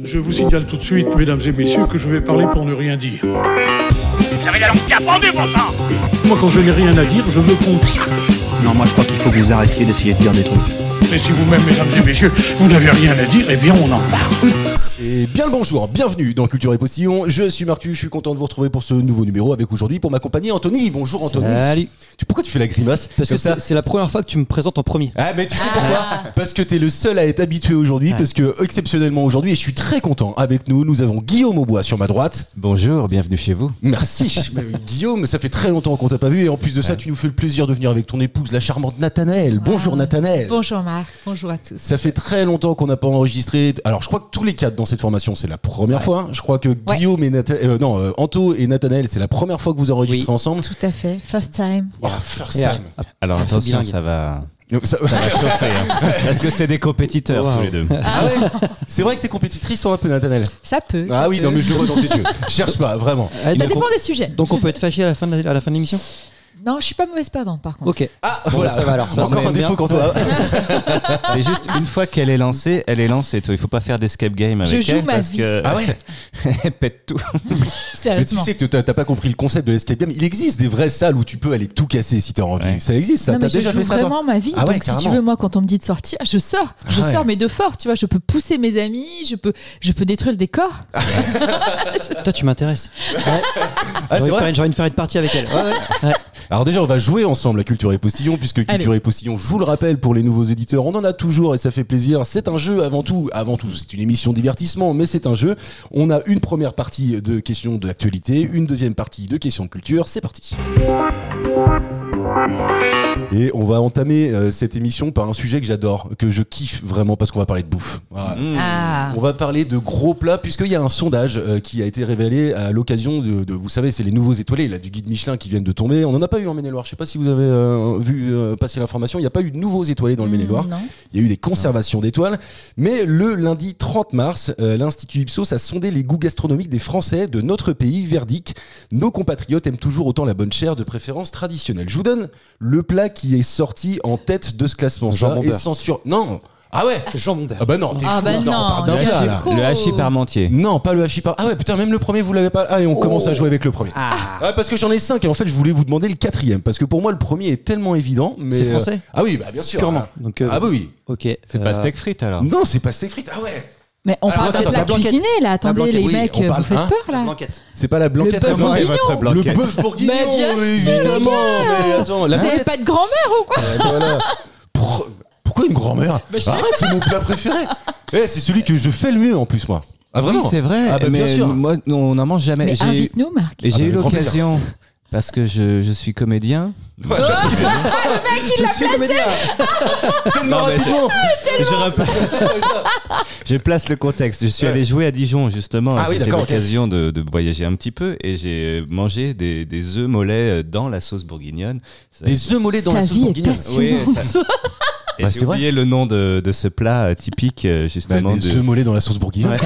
Je vous signale tout de suite, mesdames et messieurs, que je vais parler pour ne rien dire. Vous avez la langue capendue, bon sang. Moi, quand je n'ai rien à dire, je me consacre. Non, moi je crois qu'il faut que vous arrêtiez d'essayer de dire des trucs. Mais si vous-même, mesdames et messieurs, vous n'avez rien à dire, eh bien, on en parle. Et bien le bonjour, bienvenue dans Culture et Postillon. Je suis Marcus, je suis content de vous retrouver pour ce nouveau numéro avec aujourd'hui pour m'accompagner Anthony. Bonjour Anthony. Salut. Pourquoi tu fais la grimace? Parce que c'est la première fois que tu me présentes en premier. Ah mais tu sais pourquoi? Parce que t'es le seul à être habitué aujourd'hui, parce que exceptionnellement aujourd'hui, et je suis très content, avec nous avons Guillaume Aubois sur ma droite. Bonjour, bienvenue chez vous. Merci. Guillaume, ça fait très longtemps qu'on t'a pas vu et en plus de ça, tu nous fais le plaisir de venir avec ton épouse, la charmante Nathanaëlle. Bonjour Nathanaëlle. Bonjour Marc, bonjour à tous. Ça fait très longtemps qu'on n'a pas enregistré. Alors je crois que tous les quatre dans cette formation, c'est la première fois. Je crois que Guillaume et Anto et Nathanaël, c'est la première fois que vous enregistrez ensemble. Tout à fait, first time. Oh, first time. Alors attention, ça va chauffer. Hein. Parce que c'est des compétiteurs tous les deux. Ah ouais. C'est vrai que t'es compétitrice un peu, Nathanaël. Ça peut. Ah oui, non mais je le vois dans tes yeux. Cherche pas, vraiment. Ça dépend des sujets. Donc on peut être fâché à la fin de l'émission. Non, je suis pas mauvaise perdante par contre. Ok. Ah bon, voilà, ça va alors. Ça encore un défaut quand toi. C'est juste une fois qu'elle est lancée, elle est lancée. Il faut pas faire d'escape game avec je joue elle ma parce vie. que Ah ouais. elle pète tout. Mais tu Sérieusement. sais que t'as pas compris le concept de l'escape game. Il existe des vraies salles où tu peux aller tout casser si t'as envie. Ouais. Ça existe, ça. Non, T'as mais je déjà joue fait ça toi? vraiment ma vie. Ah ouais, donc si carrément. tu veux, moi, quand on me dit de sortir, je sors. Je Ah ouais. sors, mais de force. Tu vois, je peux pousser mes amis, je peux détruire le décor. Toi, tu m'intéresses. Ah, c'est vrai. J'ai envie de faire une partie avec elle. Ouais. Alors déjà, on va jouer ensemble à Culture et Postillon, puisque Culture et Postillon, je vous le rappelle, pour les nouveaux éditeurs, on en a toujours et ça fait plaisir. C'est un jeu avant tout, c'est une émission de divertissement, mais c'est un jeu. On a une première partie de questions d'actualité, une deuxième partie de questions de culture. C'est parti. Et on va entamer cette émission par un sujet que j'adore, que je kiffe vraiment, parce qu'on va parler de bouffe. Voilà. Ah. On va parler de gros plats, puisqu'il y a un sondage qui a été révélé à l'occasion de vous savez, c'est les nouveaux étoilés là, du guide Michelin qui viennent de tomber. On n'en a pas eu en Maine-et-Loire. Je sais pas si vous avez vu passer l'information. Il n'y a pas eu de nouveaux étoilés dans le Maine-et-Loire. Non. Il y a eu des conservations d'étoiles. Mais le lundi 30 mars, l'Institut Ipsos a sondé les goûts gastronomiques des Français de notre pays. Verdict, nos compatriotes aiment toujours autant la bonne chair, de préférence traditionnelle. Je vous donne le plat qui est sorti en tête de ce classement. Jambon Et beurre. sans non. Ah ouais. Jambon beurre. Ah bah non, t'es Ah fou. bah on parle d'un non, plat, c'est là. trop. Le hachis parmentier. Non, pas le hachis par. Ah ouais, putain, même le premier, vous l'avez pas. Allez, on commence à jouer avec le premier. Ah, parce que j'en ai 5 et en fait, je voulais vous demander le quatrième. Parce que pour moi, le premier est tellement évident. Mais C'est français. Ah oui, bah bien sûr. Purement. Donc, Ah bah oui. Ok. C'est pas steak frites alors. Non, c'est pas steak frites. Ah ouais. Mais on Alors, parle attends, de la plat cuisiné là. Attendez, blanquette. les Oui, mecs, on parle, vous faites hein. peur là. Blanquette. C'est pas la blanquette. bœuf vraiment. bourguignon. votre Le blanquette. bœuf bourguignon, Mais bien sûr, évidemment. Mais attends, la Vous avez blanquette. pas de grand-mère ou quoi? Voilà. Pourquoi une grand-mère? Bah, je sais Arrête, c'est mon plat préféré. C'est celui que je fais le mieux en plus, moi. Ah vraiment? Oui, c'est vrai. Ah bah mais bien sûr. moi, on n'en mange jamais. Mais invite-nous, Marc. Et j'ai Ah bah, eu avec grand l'occasion, parce que je suis comédien. Ouais, Je suis comédien. tellement Non, mais rapidement. Je place le contexte. Je suis allé jouer à Dijon justement. Ah oui, j'ai eu d'accord, ok. l'occasion de voyager un petit peu et j'ai mangé des œufs mollets dans la sauce bourguignonne. Ça- Des œufs mollets dans Ta la sauce vie est bourguignonne. passionnante. Oui, ça- Et Bah, j'ai c'est vrai. oublié le nom de ce plat typique justement Des œufs mollets dans la sauce bourguignonne.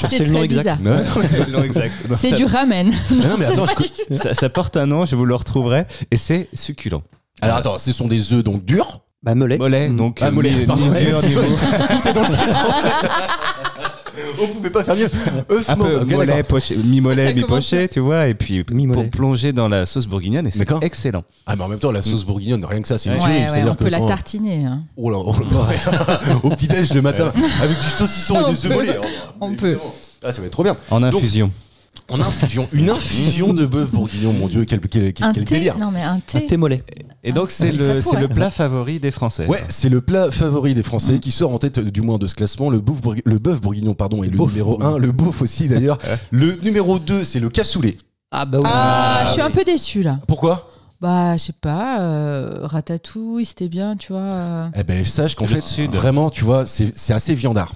C'est le nom très exact. bizarre. Non, non, Le nom exact. Non, C'est ça- du ramen. non, mais attends, ça porte un nom, je vous le retrouverai et c'est succulent. Alors attends, ce sont des œufs donc durs. Bah, mollet. Mollet, donc Ah, mollet, ni pardon. dur, ni Excuse-moi. mou. Tout est dans le titre. On pouvait pas faire mieux. Œufs Un peu ok, mollet, d'accord. poché, mi-mollet, Ça commence mi-poché, tu vois, et puis Mi-mollet. plongé dans la sauce bourguignonne et c'est D'accord. excellent. Ah mais en même temps la sauce bourguignonne, rien que ça, c'est une Ouais, tuerie. ouais, C'est-à-dire on que peut la quand- tartiner. Hein. Oh là, au petit-déj le matin, avec du saucisson et On des œufs peut. mollets. On Évidemment. Ah, ça va être trop bien. En infusion. En infusion, une infusion de bœuf bourguignon, mon Dieu, quel Un quel thé. délire. Non, mais un Un thé. thé mollet. Et donc c'est ça le pourrait. plat favori des Français. Ouais, c'est le plat favori des Français qui sort en tête du moins de ce classement. Le bœuf bourguignon, pardon, est le Beauf. numéro 1. Le beauf aussi d'ailleurs. Le numéro 2, c'est le cassoulet. Ah bah oui. Ah, je suis un peu déçue là. Pourquoi? Bah, je sais pas, ratatouille, c'était bien, tu vois. Eh ben, sache qu'en Le fait, sud. vraiment, tu vois, c'est assez viandard.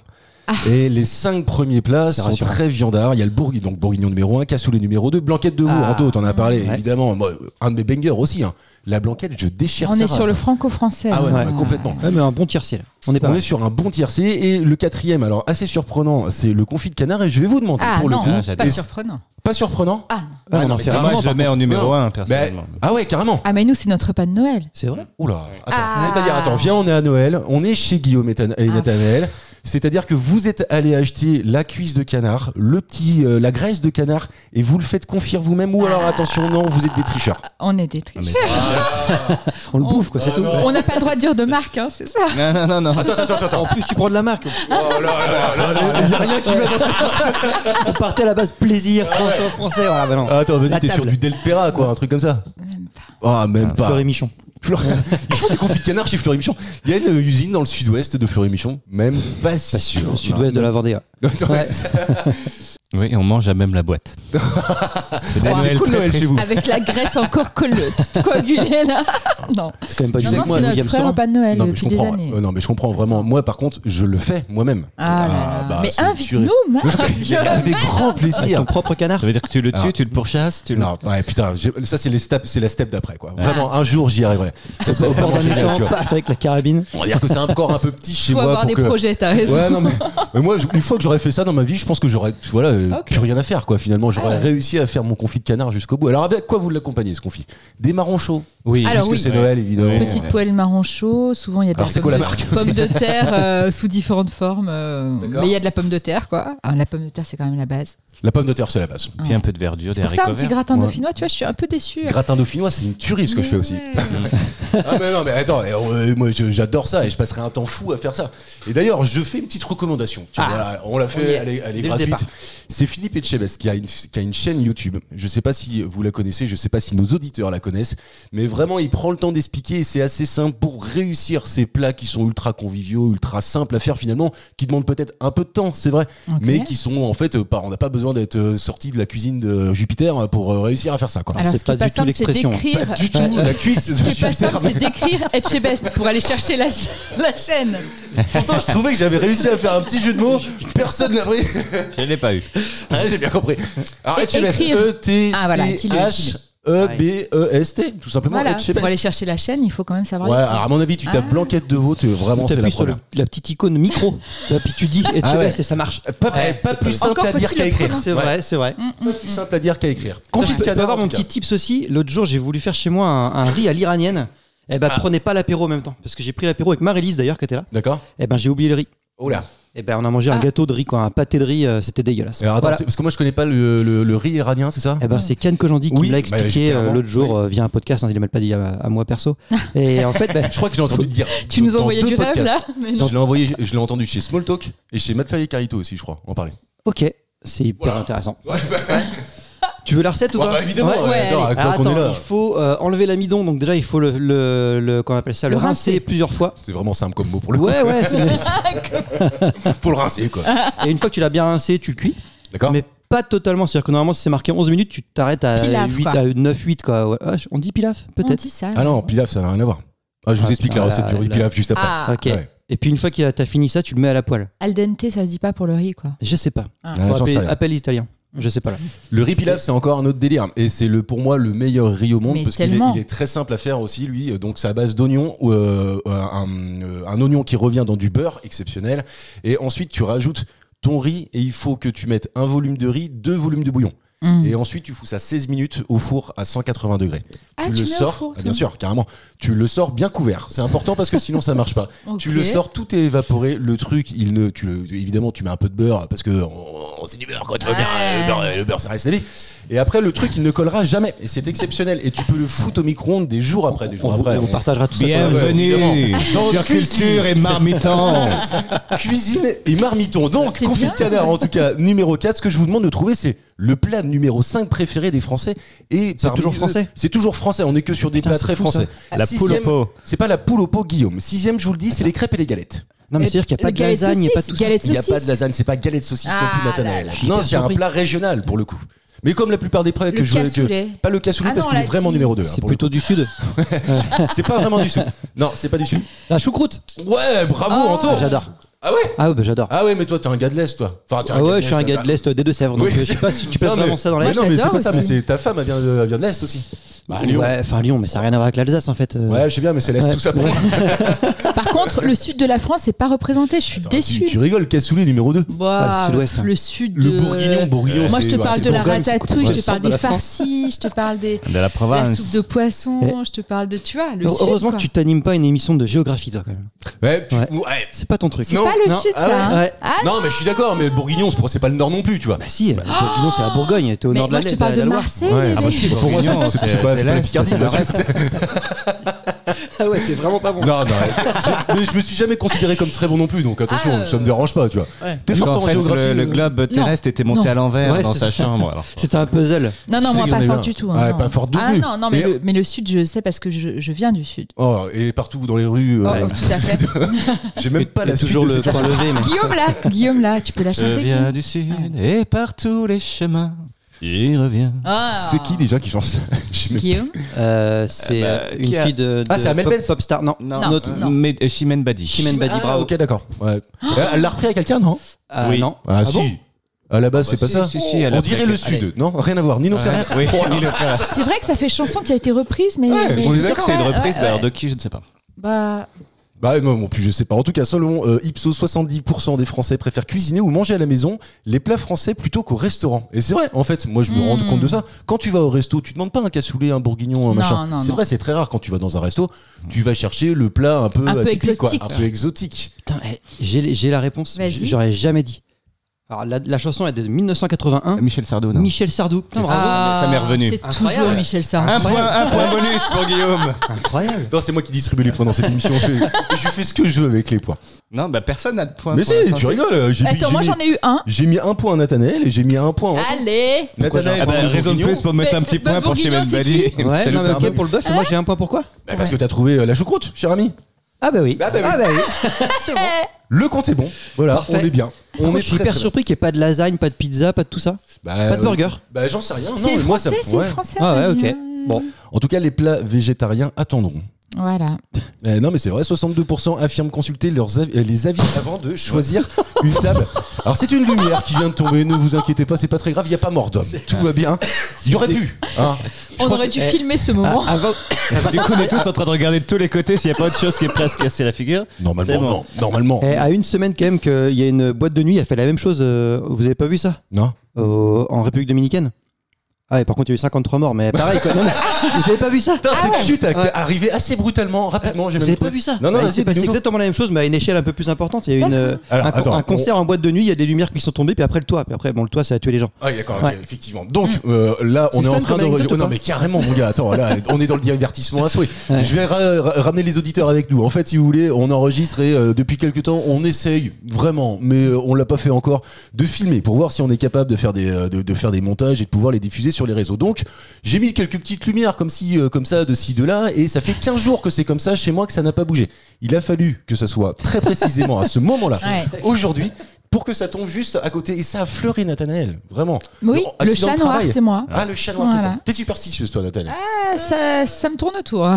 Ah. Et les 5 premiers plats C'est sont rassurant. très viandards. Il y a le donc bourguignon numéro 1, cassoulet numéro 2, blanquette de veau. Ah. Anto, t'en as parlé, Ouais. évidemment. Moi, un de mes bangers aussi. Hein. La blanquette, je déchire On sa est race, sur le hein. franco-français. Ah ouais, hein. non, mais complètement. Ouais, mais un bon tiercé là. On est pas On mal. est sur un bon tiercé. Et le quatrième, alors assez surprenant, c'est le confit de canard. Et je vais vous demander, Ah pour le non, coup, Ah, j'adore. pas Et- surprenant. pas surprenant. Ah non. Ah, on non, en mais fait c'est Moi rarement, je le par mets en contre. numéro Non. 1 personnellement. Ah ouais, carrément. Ah, mais nous, c'est notre repas de Noël. C'est vrai. Oula, attends. Ah. C'est-à-dire, attends, viens, on est à Noël, on est chez Guillaume et Nathanaël. C'est-à-dire que vous êtes allé acheter la cuisse de canard, la graisse de canard, et vous le faites confire vous-même, ou alors attention, non, vous êtes des tricheurs. On est des tricheurs. On le bouffe, quoi, c'est tout. On n'a pas le droit de dire de marque, hein, c'est ça. Non. Attends. En plus, tu prends de la marque. Oh là, il y a rien qui va dans cette... On partait à la base plaisir, français. Voilà, bah non. Attends, vas-y, La t'es sur table. du Del Pera, quoi, un truc comme ça. Même pas. Fleury Michon. Ils font des confits de canard chez Fleury Michon. Il y a une usine dans le sud-ouest de Fleury Michon, même pas si sûr. Au sud-ouest de la Vendée. Ouais. Oui, on mange à même la boîte. C'est cool Noël chez vous. Avec la graisse encore toute coagulée là. Non. C'est quand même pas du Non, sais non, que moi, c'est notre William frère Saurin. au pas de Noël Non mais je depuis des comprends. années. Non mais je comprends vraiment. Moi par contre, je le fais moi-même. Ah là là. bah, Mais c'est invite-nous, Marc. Avec grand plaisir. Ton propre canard. Ça veut dire que tu le tues, Alors. tu le pourchasses, Non, ouais, putain, ça c'est la step d'après quoi. Vraiment, un jour j'y arriverai. Ça serait Au bord vraiment d'un génial, étang, tu vois. paf, avec la carabine. On va dire que c'est encore un peu petit chez Faut moi avoir pour des que. projets, t'as raison. Ouais, non, mais moi, une fois que j'aurais fait ça dans ma vie, je pense que j'aurais, plus rien à faire, quoi. Finalement, j'aurais réussi à faire mon confit de canard jusqu'au bout. Alors, avec quoi vous l'accompagnez, ce confit? Des marrons chauds. Oui. Alors, Puisque oui. c'est Noël, évidemment. Petite poêle marron chaud, souvent il y a de Alors, la c'est quoi la marque pomme de terre sous différentes formes. D'accord. Mais il y a de la pomme de terre, quoi. Alors, la pomme de terre, c'est quand même la base. La pomme de terre, c'est la base. Puis un peu de verdure, des Pour ça, haricots un petit verts. gratin Ouais. dauphinois, tu vois, je suis un peu déçue. Gratin dauphinois, c'est une tuerie ce que je fais aussi. Ah mais non mais attends, moi j'adore ça et je passerai un temps fou à faire ça. Et d'ailleurs je fais une petite recommandation. Tiens, voilà, on l'a on y fait, est. elle est Dès le gratuite. départ. C'est Philippe Etchebest qui a une chaîne YouTube. Je sais pas si vous la connaissez, je sais pas si nos auditeurs la connaissent, mais vraiment il prend le temps d'expliquer et c'est assez simple pour réussir ces plats qui sont ultra conviviaux, ultra simples à faire finalement, qui demandent peut-être un peu de temps, c'est vrai, Ok. mais qui sont en fait, on n'a pas besoin d'être sorti de la cuisine de Jupiter pour réussir à faire ça quoi. Alors, c'est ce qui est pas pas du tout simple, c'est l'expression. d'écrire. Pas du tout la cuisse de Ce qui est pas Jupiter. simple, c'est d'écrire Etchebest pour aller chercher la chaîne. Pourtant, je trouvais que j'avais réussi à faire un petit jeu de mots. Personne n'a pris. Je l'ai pas eu. Ouais, j'ai bien compris. Alors, Et Etchebest, écrire. E-T-C-H. Ah, voilà, dis-le. E-B-E-S-T, tout simplement. Voilà, Etchebest. pour aller chercher la chaîne, il faut quand même savoir. Ouais, l'écrire. alors à mon avis, tu tapes Ah. Blanquette de veau, vraiment c'est la T'appuies sur première. la petite icône micro. Puis tu dis et tu Ah ouais. restes et ça marche. Pas Ouais, plus c'est simple Encore à dire faut-il qu'à le écrire. prononcer. C'est Ouais. vrai, c'est vrai. Pas plus simple à dire qu'à écrire. Je Confit de peux canard, avoir en mon tout cas. petit tips aussi. L'autre jour, j'ai voulu faire chez moi un riz à l'iranienne. Eh ben, prenez pas l'apéro en même temps. Parce que j'ai pris l'apéro avec Marie-Lise d'ailleurs, qui était là. D'accord. Eh ben, j'ai oublié le riz. Oh là. Eh ben, on a mangé un gâteau de riz, quoi, un pâté de riz, c'était dégueulasse. Alors attends, Voilà. parce que moi je connais pas le riz iranien, c'est ça? Eh ben, c'est Ken Kojandi qui Oui, me l'a bah, expliqué clairement, l'autre jour via un podcast. Hein, il m'a pas dit à moi perso. Et en fait, ben, Je crois que j'ai entendu dire. Tu nous dans envoyais deux du rêve podcasts. là mais non. Je l'ai entendu chez Smalltalk et chez Matt Faye Carito aussi, je crois. On en parlait. ok, c'est hyper intéressant. Tu veux la recette ou Ouais, pas bah évidemment. Ouais. Ouais, Attends, allez. tant qu'on est Attends, là. il faut enlever l'amidon. Donc déjà, il faut le qu'on appelle ça, le Le rincer rincer. plusieurs fois. C'est vraiment simple comme mot pour le coup. Ouais, ouais. Pour le rincer quoi. Et une fois que tu l'as bien rincé, tu le cuis. D'accord. Mais pas totalement. C'est-à-dire que normalement, si c'est marqué 11 minutes, tu t'arrêtes à Pilaf, 8, quoi. à 9, 8 quoi. Ouais. Ah, on dit pilaf, On peut-être. dit ça. Ah non, pilaf, ça n'a rien à voir. Ah, je vous Ah, explique la recette du riz là. pilaf juste après. Ah, Ok. Ouais. Et puis une fois que t'as fini ça, tu le mets à la poêle. al dente, ça se dit pas pour le riz, quoi. Je sais pas. Ah. Ouais, j'en sais rien. Appelle l'italien. Je sais pas là. Le riz pilaf, c'est encore un autre délire. Et c'est pour moi le meilleur riz au monde Mais parce qu'il est, tellement. il est très simple à faire aussi, lui. Donc, c'est à base d'oignons, un oignon qui revient dans du beurre exceptionnel. Et ensuite, tu rajoutes ton riz et il faut que tu mettes un volume de riz, 2 volumes de bouillon. Et ensuite, tu fous ça 16 minutes au four à 180 degrés. Ah, tu tu le mets au sors, four, ah, bien sûr, carrément. Tu le sors bien couvert. C'est important parce que sinon ça marche pas. Ok. Tu le sors, tout est évaporé. Le truc, évidemment, tu mets un peu de beurre parce que c'est du beurre quand tu vois bien. Le beurre, ça reste la vie. Et après, le truc, il ne collera jamais. Et c'est exceptionnel. Et tu peux le foutre au micro-ondes des jours après. On partagera tout ça sur la Bienvenue Dans sur Cuisine. Culture et Marmiton. Cuisine et marmiton. Donc, C'est confit bien. de canard, en tout cas, numéro 4. Ce que je vous demande de trouver, c'est le plat numéro 5 préféré des Français. Et C'est parmi toujours eux, français. C'est toujours français. On est que sur des Putain, plats c'est très fou, ça. français. La poule au pot. C'est pas la poule au pot, Guillaume. 6ème, je vous le dis, c'est les crêpes et les galettes. Non, mais c'est-à-dire qu'il n'y a pas Le de galette lasagne, il n'y a pas saucisse, tout ça. galette Il n'y a pas de saucisse. lasagne, c'est pas galette saucisse non plus, Ah Nathanaël. là là. Non, hyper c'est un surpris. plat régional pour le coup. Mais comme la plupart des plats que Le je cassoulet. pas le cassoulet Ah parce non, qu'il est là, vraiment si. numéro 2. C'est plutôt du sud. C'est pas vraiment du sud. Non, c'est pas du sud. La choucroute. Ouais, bravo Oh. Anto. J'adore. Ah ouais. Ah ouais, bah j'adore. Ah ouais, mais toi t'es un gars de l'Est toi. Enfin, t'es un Ah gars ouais, de je suis un l'Est, gars de l'Est des Deux-Sèvres. Donc Oui. je sais pas si tu passes Non, mais- vraiment ça dans Mais l'Est. non, mais c'est j'adore pas ça, mais aussi. c'est ta femme, elle vient de l'Est aussi. Bah, Lyon. Ouais, enfin Lyon, mais ça n'a rien à voir avec l'Alsace en fait. Ouais, je sais bien, mais c'est l'Est tout ça. Pour moi. Par contre, le sud de la France n'est pas représenté. Je suis Attends, déçue. tu rigoles, Cassoulet numéro 2. Bah, sud-ouest, hein. le sud. Le Bourguignon. Moi, je te parle c'est de la Bourgogne, c'est ratatouille, quoi, je te c'est parle le centre de des la France. farcis, je te parle des. De la La province. soupe de poisson, je te parle de, tu vois, le sud. Heureusement quoi. que tu t'animes pas une émission de géographie toi quand même. Ouais, Ouais. C'est pas ton truc. C'est Non, pas le non. sud, Ah ça. hein. Ouais. Ah, Non, mais je suis d'accord, mais le Bourguignon, c'est pas le Nord non plus, tu vois. Bah si, le Bourguignon c'est la Bourgogne, t'es au mais nord de moi, la je te parle de Loire. Marseille. Ouais. Ah bah si, Pour moi, Bourguignon, c'est pas la l'Est, Picardie. c'est là, le tu reste. Ah ouais, c'est vraiment pas bon. Non, mais je me suis jamais considéré comme très bon non plus, donc attention, ça me dérange pas, tu vois. Ouais. T'es fort En en fait, géographie. le globe terrestre était monté Non. à l'envers Ouais, dans c'est sa ça. chambre. Alors. C'était un puzzle. Non, Tu non, sais moi, qu'il y en pas a fort un. du tout. Ouais, non. pas fort non Ah plus. non, non, Et- mais le sud, je sais parce que je viens du sud. Oh, et partout dans les rues. Oh, tout à fait. J'ai même pas la suite toujours de le cette point chanson. levé. Mais... Guillaume là, tu peux la Je chanter. viens Guillaume du sud et par tous les chemins, j'y reviens. Ah. C'est qui déjà qui chante ça? Je sais même- Guillaume. c'est Bah, une qui a- fille de Ah, c'est Amel Benz. pop star. Non, Non, Non, notre- non. Mais Chimène Badi. Chimène Badi, Ah, bravo. ok, d'accord. Ouais. Elle l'a repris à quelqu'un, non? Ah, Oui. non. Ah, si. bon À la base, c'est pas si, ça. si, elle a On pris dirait le quelqu'un. sud. Non, rien à voir. Nino Ferrer. Oui, Nino Ferrer. C'est vrai que ça fait chanson qui a été reprise, mais. Ouais, mais on est je sais d'accord, C'est une pas, reprise, ouais, mais alors ouais. de qui, je ne sais pas. Bah. Bah non, bon, plus je sais pas. En tout cas, selon Ipsos, 70% des Français préfèrent cuisiner ou manger à la maison les plats français plutôt qu'au restaurant. Et c'est vrai, en fait, moi je me rends compte de ça. Quand tu vas au resto, tu demandes pas un cassoulet, un bourguignon, un Non, machin. non, C'est non. vrai, c'est très rare quand tu vas dans un resto, tu vas chercher le plat un peu Un peu atypique, quoi, exotique. un peu exotique. Putain, j'ai la réponse. Vas-y. J'aurais jamais dit. Alors la chanson est de 1981. Michel Sardou, non. Michel Sardou. Putain, C'est bravo. ça. Ça m'est revenu. C'est Incroyable. toujours Michel Sardou. Un point bonus pour Guillaume. Incroyable. Non, c'est moi qui distribue les points dans cette émission. Je fais ce que je veux avec les points. Non, bah personne n'a de point. Mais pour si, l'instant. tu rigoles. Attends, moi j'en ai eu un. J'ai mis un point à Nathanaël et j'ai mis un point à Antoine. Allez. Nathanaël, Ah bah, bravo, raison de bourguignon. plus pour mettre un petit Bah, point pour Bourguignon, Chimène c'est Badi. qui Ouais, Michel non, mais Sardou. ok, pour le bœuf, et moi j'ai un point pourquoi Bah, parce que t'as trouvé la choucroute, cher ami. Ah bah oui. Bah, bah oui. Ah bah oui. C'est bon. Le compte est bon. Voilà, Parfait. on est bien. Par contre, je suis très, hyper très surpris qu'il n'y ait pas de lasagne, pas de pizza, pas de tout ça. Bah, Pas de burger. Bah j'en sais rien. C'est Non, le mais moi ça. français, c'est ouais. le français. Ah ouais, vas-y, ok. Bon. En tout cas, les plats végétariens attendront. Voilà. Non mais c'est vrai, 62% affirment consulter les avis avant de choisir une table. Alors c'est une lumière qui vient de tomber, ne vous inquiétez pas, c'est pas très grave, il n'y a pas mort d'homme, tout va bien. Il y aurait pu. Hein. On aurait dû filmer ce moment. Avant, Du coup, on est tous en train de regarder de tous les côtés s'il n'y a pas autre chose qui est prêt à se casser la figure. Normalement, C'est bon. non. Normalement. à une semaine quand même qu'il y a une boîte de nuit, elle fait la même chose. Vous avez pas vu ça Non. En République Dominicaine. Ah et par contre il y a eu 53 morts, mais pareil quoi. Non, mais vous avez pas vu ça Putain, cette chute est arrivée assez brutalement, rapidement. J'ai Vous même avez trouvé. pas vu ça Non, non, Il vas-y, s'est passé dis-nous. exactement la même chose, mais à une échelle un peu plus importante. Il y a eu Alors, attends, un concert en boîte de nuit, il y a des lumières qui sont tombées, puis après le toit. Puis après, bon, le toit, ça a tué les gens. Ah, d'accord, ok, Ouais. effectivement. Donc là, on C'est est en fun train comme de. anecdote ou non, pas mais carrément, mon gars, attends, là, on est dans le divertissement à souhait. Ouais. Je vais ramener les auditeurs avec nous. En fait, si vous voulez, on enregistre et depuis quelques temps, on essaye vraiment, mais on l'a pas fait encore, de filmer pour voir si on est capable de faire de faire des montages et de pouvoir les diffuser sur les réseaux. Donc, j'ai mis quelques petites lumières comme ça, de ci, de là, et ça fait 15 jours que c'est comme ça chez moi, que ça n'a pas bougé. Il a fallu que ça soit très précisément à ce moment-là, Ouais. aujourd'hui, pour que ça tombe juste à côté. Et ça a fleuré, Nathanaël, vraiment. Oui, Bon, le accident chat de noir, travail. c'est moi. Ah, le chat noir, Voilà. c'est toi. T'es superstitieuse, toi, Nathanaël. Ah, ça me tourne autour.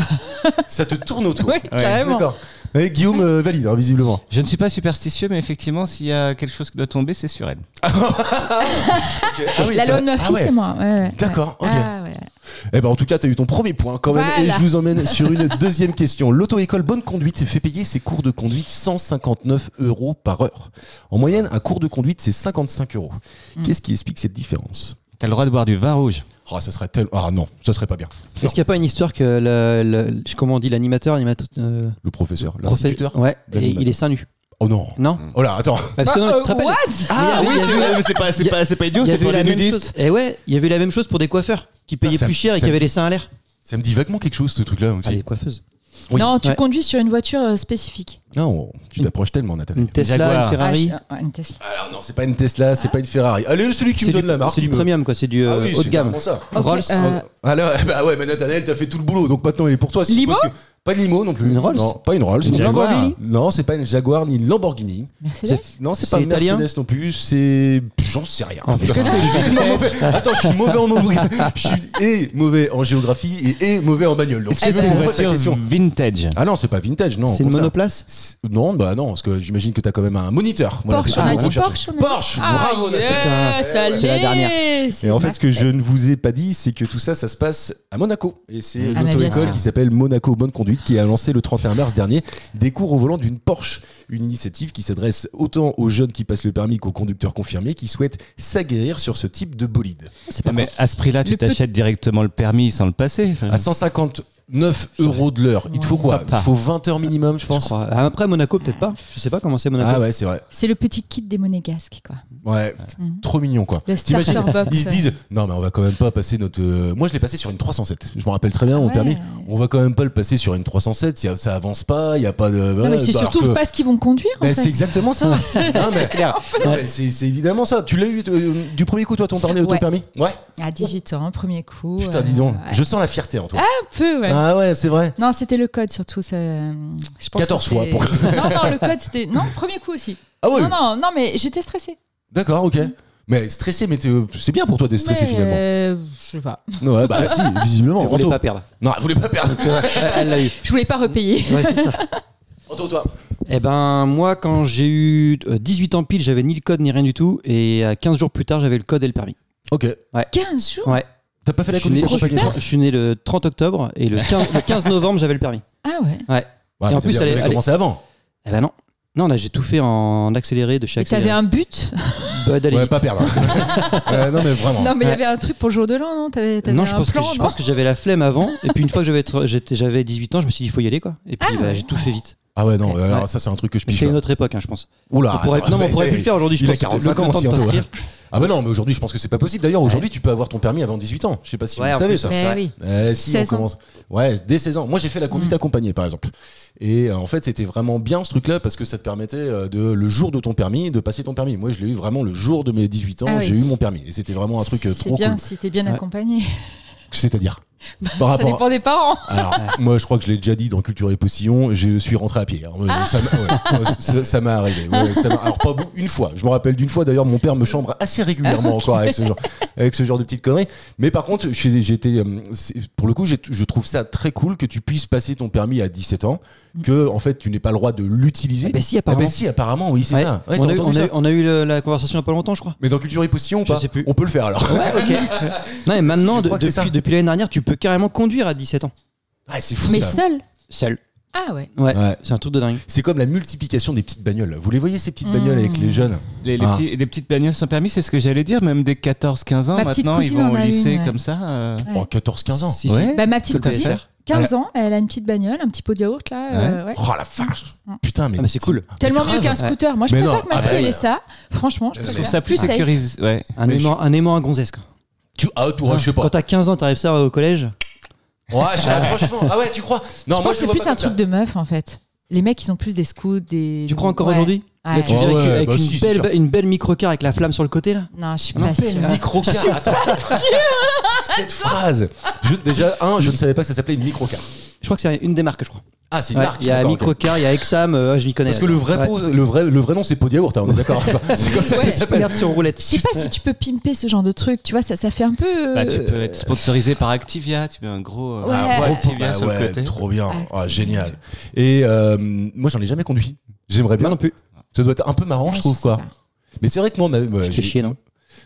Ça te tourne autour. Oui, carrément. D'accord. Et Guillaume valide, hein, visiblement. Je ne suis pas superstitieux, mais effectivement, s'il y a quelque chose qui doit tomber, c'est sur elle. Ah oui, La t'as- loi de ma fille, ouais. c'est moi. Ouais. D'accord, ok. Ah, ouais. Eh ben, en tout cas, t'as eu ton premier point quand même. Voilà. Et je vous emmène sur une deuxième question. L'auto-école Bonne Conduite fait payer ses cours de conduite 159 € par heure. En moyenne, un cours de conduite, c'est 55 €. Qu'est-ce qui explique cette différence? T'as le droit de boire du vin rouge. Oh, ça serait tellement. Ah non, ça serait pas bien. Est-ce qu'il n'y a pas une histoire que comment on dit l'animateur, Le professeur, l'instituteur. ouais, et L'animateur. il est seins nu. Oh non. Non Oh là, attends. Parce que non, tu te rappelles What Ah oui, c'est pas idiot, Il y c'est avait pour eu les la même chose. nudistes. Et ouais, il y avait eu la même chose pour des coiffeurs qui payaient ça- plus cher et ça- qui avaient les seins à l'air. Ça me dit vaguement quelque chose, ce truc-là aussi. Ah, les coiffeuses. Oui. Non, tu Ouais. conduis sur une voiture spécifique. Non, tu t'approches tellement, Nathalie. Une Tesla, Jaguar. une Ferrari. Une Tesla. Alors non, c'est pas une Tesla, c'est pas une Ferrari. Allez, celui qui me donne la marque. C'est du il me- premium quoi, c'est du Ah oui, haut c'est de gamme. vraiment ça. Ok, Rolls. euh, Alors, bah ouais, mais Nathanaël, t'as fait tout le boulot, donc maintenant il est pour toi. Si tu Limo penses que- Pas de limo non plus. Une Rolls? Non, pas une Rolls. Une Jaguar. Lamborghini? Non, c'est pas une Jaguar ni une Lamborghini. Mercedes. Non, c'est pas C'est une italien? Mercedes non plus. C'est. J'en sais rien. Est-ce que Je suis mauvais. Attends, je suis mauvais en mauvais. Je suis et mauvais en géographie et mauvais en bagnole. Donc, Est-ce que si c'est tu une me poses la voiture question. vintage? Ah non, c'est pas vintage, non. C'est au une contraire. monoplace? Non, bah non, parce que j'imagine que t'as quand même un moniteur. Voilà, Porsche, c'est ça on a le dit gros cherche. Porsche. Porsche, bravo Nathalie. Putain, Ça c'est la dernière. Et en fait, ce que je ne vous ai pas dit, c'est que tout ça, ça se passe à Monaco. Et c'est Ah, mais bien l'auto-école sûr. qui s'appelle Monaco Bonne Conduite qui a lancé le 31 mars dernier des cours au volant d'une Porsche. Une initiative qui s'adresse autant aux jeunes qui passent le permis qu'aux conducteurs confirmés qui souhaitent s'aguerrir sur ce type de bolide. Mais à ce prix-là, tu Le t'achètes directement le permis sans le passer. À 159 € de l'heure, il te faut quoi? Il te faut 20 heures minimum, je Je pense. crois. Après, Monaco, peut-être pas. Je sais pas comment c'est Monaco. Ah ouais, c'est vrai. C'est le petit kit des monégasques, quoi. Ouais, Mhm. trop mignon quoi. Le T'imagines, starter box. ils se disent non mais on va quand même pas passer notre. Moi je l'ai passé sur une 307. Je me rappelle très bien mon Ouais. permis. On va quand même pas le passer sur une 307. Ça avance pas. Il y a pas de. Non, mais c'est alors surtout que- pas ce qu'ils vont conduire, en Ben, fait. c'est exactement ça. Non, mais- non, mais c'est évidemment ça. Tu l'as eu du premier coup toi ton permis? Ouais. Permis Ouais. À 18 ans, premier coup. Putain dis donc. ouais. Je sens la fierté en toi. Un peu, ouais. Ah ouais c'est vrai. Non, c'était le code surtout. Ça... Je pense 14 que fois c'est- pour- Non, le code c'était. Non, premier coup aussi. Ah oui. Non, mais j'étais stressée. D'accord ok. Mais stressé mais c'est bien pour toi d'être stressé Mais, finalement. Je sais pas. Ouais bah si visiblement. Elle voulait Anto. pas perdre. Non elle voulait pas perdre. Elle l'a eu. Je voulais pas repayer. Ouais, c'est ça. Anto toi. Eh ben, moi, quand j'ai eu 18 ans pile, j'avais ni le code ni rien du tout. Et 15 jours plus tard, j'avais le code et le permis. Ok. 15 jours. Ouais. T'as pas fait la Je suis, né, conduite accompagnée? je suis né le 30 octobre et le 15 novembre, j'avais le permis. Ah ouais. Ouais. Ouais, Et en mais plus, t'avais elle est- commencé avant. Eh ben non. Non, là, j'ai tout fait en accéléré de chez Et t'avais accéléré. un but. Bah, d'aller Ouais, vite. pas perdre. Non, mais vraiment. Non, mais il y Ouais. avait un truc pour le jour de l'an, non? T'avais Non, un je pense, plan, je non pense que j'avais la flemme avant. Et puis, une fois que j'avais 18 ans, je me suis dit, il faut y aller, quoi. Et puis, Ah ouais. j'ai tout fait vite. Ah ouais, non, alors Ouais. ça, c'est un truc que je Mais piche. c'était une autre époque, hein, je pense. Oula, On pourrait, attends, non, mais on mais pourrait c'est- plus le faire aujourd'hui. Je il a pense. 45 ans Le temps aussi, de Anto. t'inscrire. Ah bah non, mais aujourd'hui, je pense que c'est pas possible. D'ailleurs, aujourd'hui, tu peux avoir ton permis avant 18 ans. Je sais pas si Ouais, vous en savez plus, ça. Mais oui. Si, 16 on commence. Ouais, dès 16 ans. Moi, j'ai fait la conduite accompagnée, par exemple. Et en fait, c'était vraiment bien ce truc-là parce que ça te permettait le jour de ton permis, de passer ton permis. Moi, je l'ai eu vraiment le jour de mes 18 ans. Ah oui. J'ai eu mon permis. Et c'était vraiment un truc C'est trop bien cool. si t'es bien Ouais. accompagné. C'est-à-dire par Ça rapport. dépend des parents. Alors, moi, je crois que je l'ai déjà dit dans Culture et Postillon, je suis rentré à pied. hein. Ça m'est arrivé. Ouais, alors, pas une fois. Je me rappelle d'une fois, d'ailleurs, mon père me chambre assez régulièrement encore avec ce genre de petites conneries. Mais par contre, pour le coup, je trouve ça très cool que tu puisses passer ton permis à 17 ans, que, en fait, tu n'es pas le droit de l'utiliser. Ah bah si, Ah bah apparemment. si, apparemment, oui, c'est Ouais. ça. Ouais, on, t'as a eu, entendu ça on a eu la conversation il y a pas longtemps, je crois. Mais dans Culture et Postillon, ou Je pas sais plus. On peut le faire alors. Ouais, ok. Non, et maintenant, Je crois que c'est ça. depuis l'année dernière, tu peux carrément conduire à 17 ans. Ah, c'est fou Mais ça. seul. Seul. Ah ouais. Ouais. Ouais. C'est un truc de dingue. C'est comme la multiplication des petites bagnoles. Vous les voyez ces petites bagnoles avec les jeunes Les Ah. petites bagnoles sans permis, c'est ce que j'allais dire. Même dès 14-15 ans, Ma petite maintenant, ils cousine vont en au a lycée une, ouais. comme ça. Oh, 14-15 ans. Si, Ouais. Bah, ma petite Que le cousine, PSR. 15 ans, elle a une petite bagnole, un petit pot de yaourt là. Ouais. Oh la vache. Putain, mais Ah, mais c'est cool. Tellement grave. mieux qu'un scooter. Moi, je Mais préfère non, que ma ah fille bah elle ouais. ait ça. Franchement, je Je Je préfère. trouve ça plus safe. sécurisé. Ouais. Un aimant à gonzesse, quoi. Toi, je sais pas. Quand t'as 15 ans, t'arrives ça au collège. Ouais, franchement. Ah ouais, tu crois Non, Je moi pense je que c'est vois plus pas un comme ça. truc de meuf en fait. Les mecs, ils ont plus des scouts, des. Tu crois encore Ouais. aujourd'hui Ouais. Là, tu Ah viens ouais, avec bah une, si, c'est sûr. une belle microcar avec la flamme sur le côté, là. Non, je suis Non, pas sûre. Une microcar. Attends. Cette phrase. Je ne savais pas que ça s'appelait une microcar. Je crois que c'est une des marques, je crois. Ah, c'est une Ouais, marque. il y a d'accord, ok. Microcar, il y a Exam, je m'y connais. Parce que le vrai, Ouais. le vrai nom, c'est pot de yaourt, hein, on est d'accord. Enfin, c'est comme ça que Ouais. ça s'appelle. Merde sur roulette. Je sais pas si tu peux pimper ce genre de truc, tu vois, ça fait un peu. Bah, tu peux être sponsorisé par Activia. Tu mets un gros, Ouais. un gros Ouais. Activia Bah sur le ouais, côté. trop bien. Activia. Ah, génial. Et moi, j'en ai jamais conduit. J'aimerais bien. Moi non plus. Ça doit être un peu marrant, Ouais, je trouve, sais quoi. pas. Mais c'est vrai que moi, Tu te fais chier, non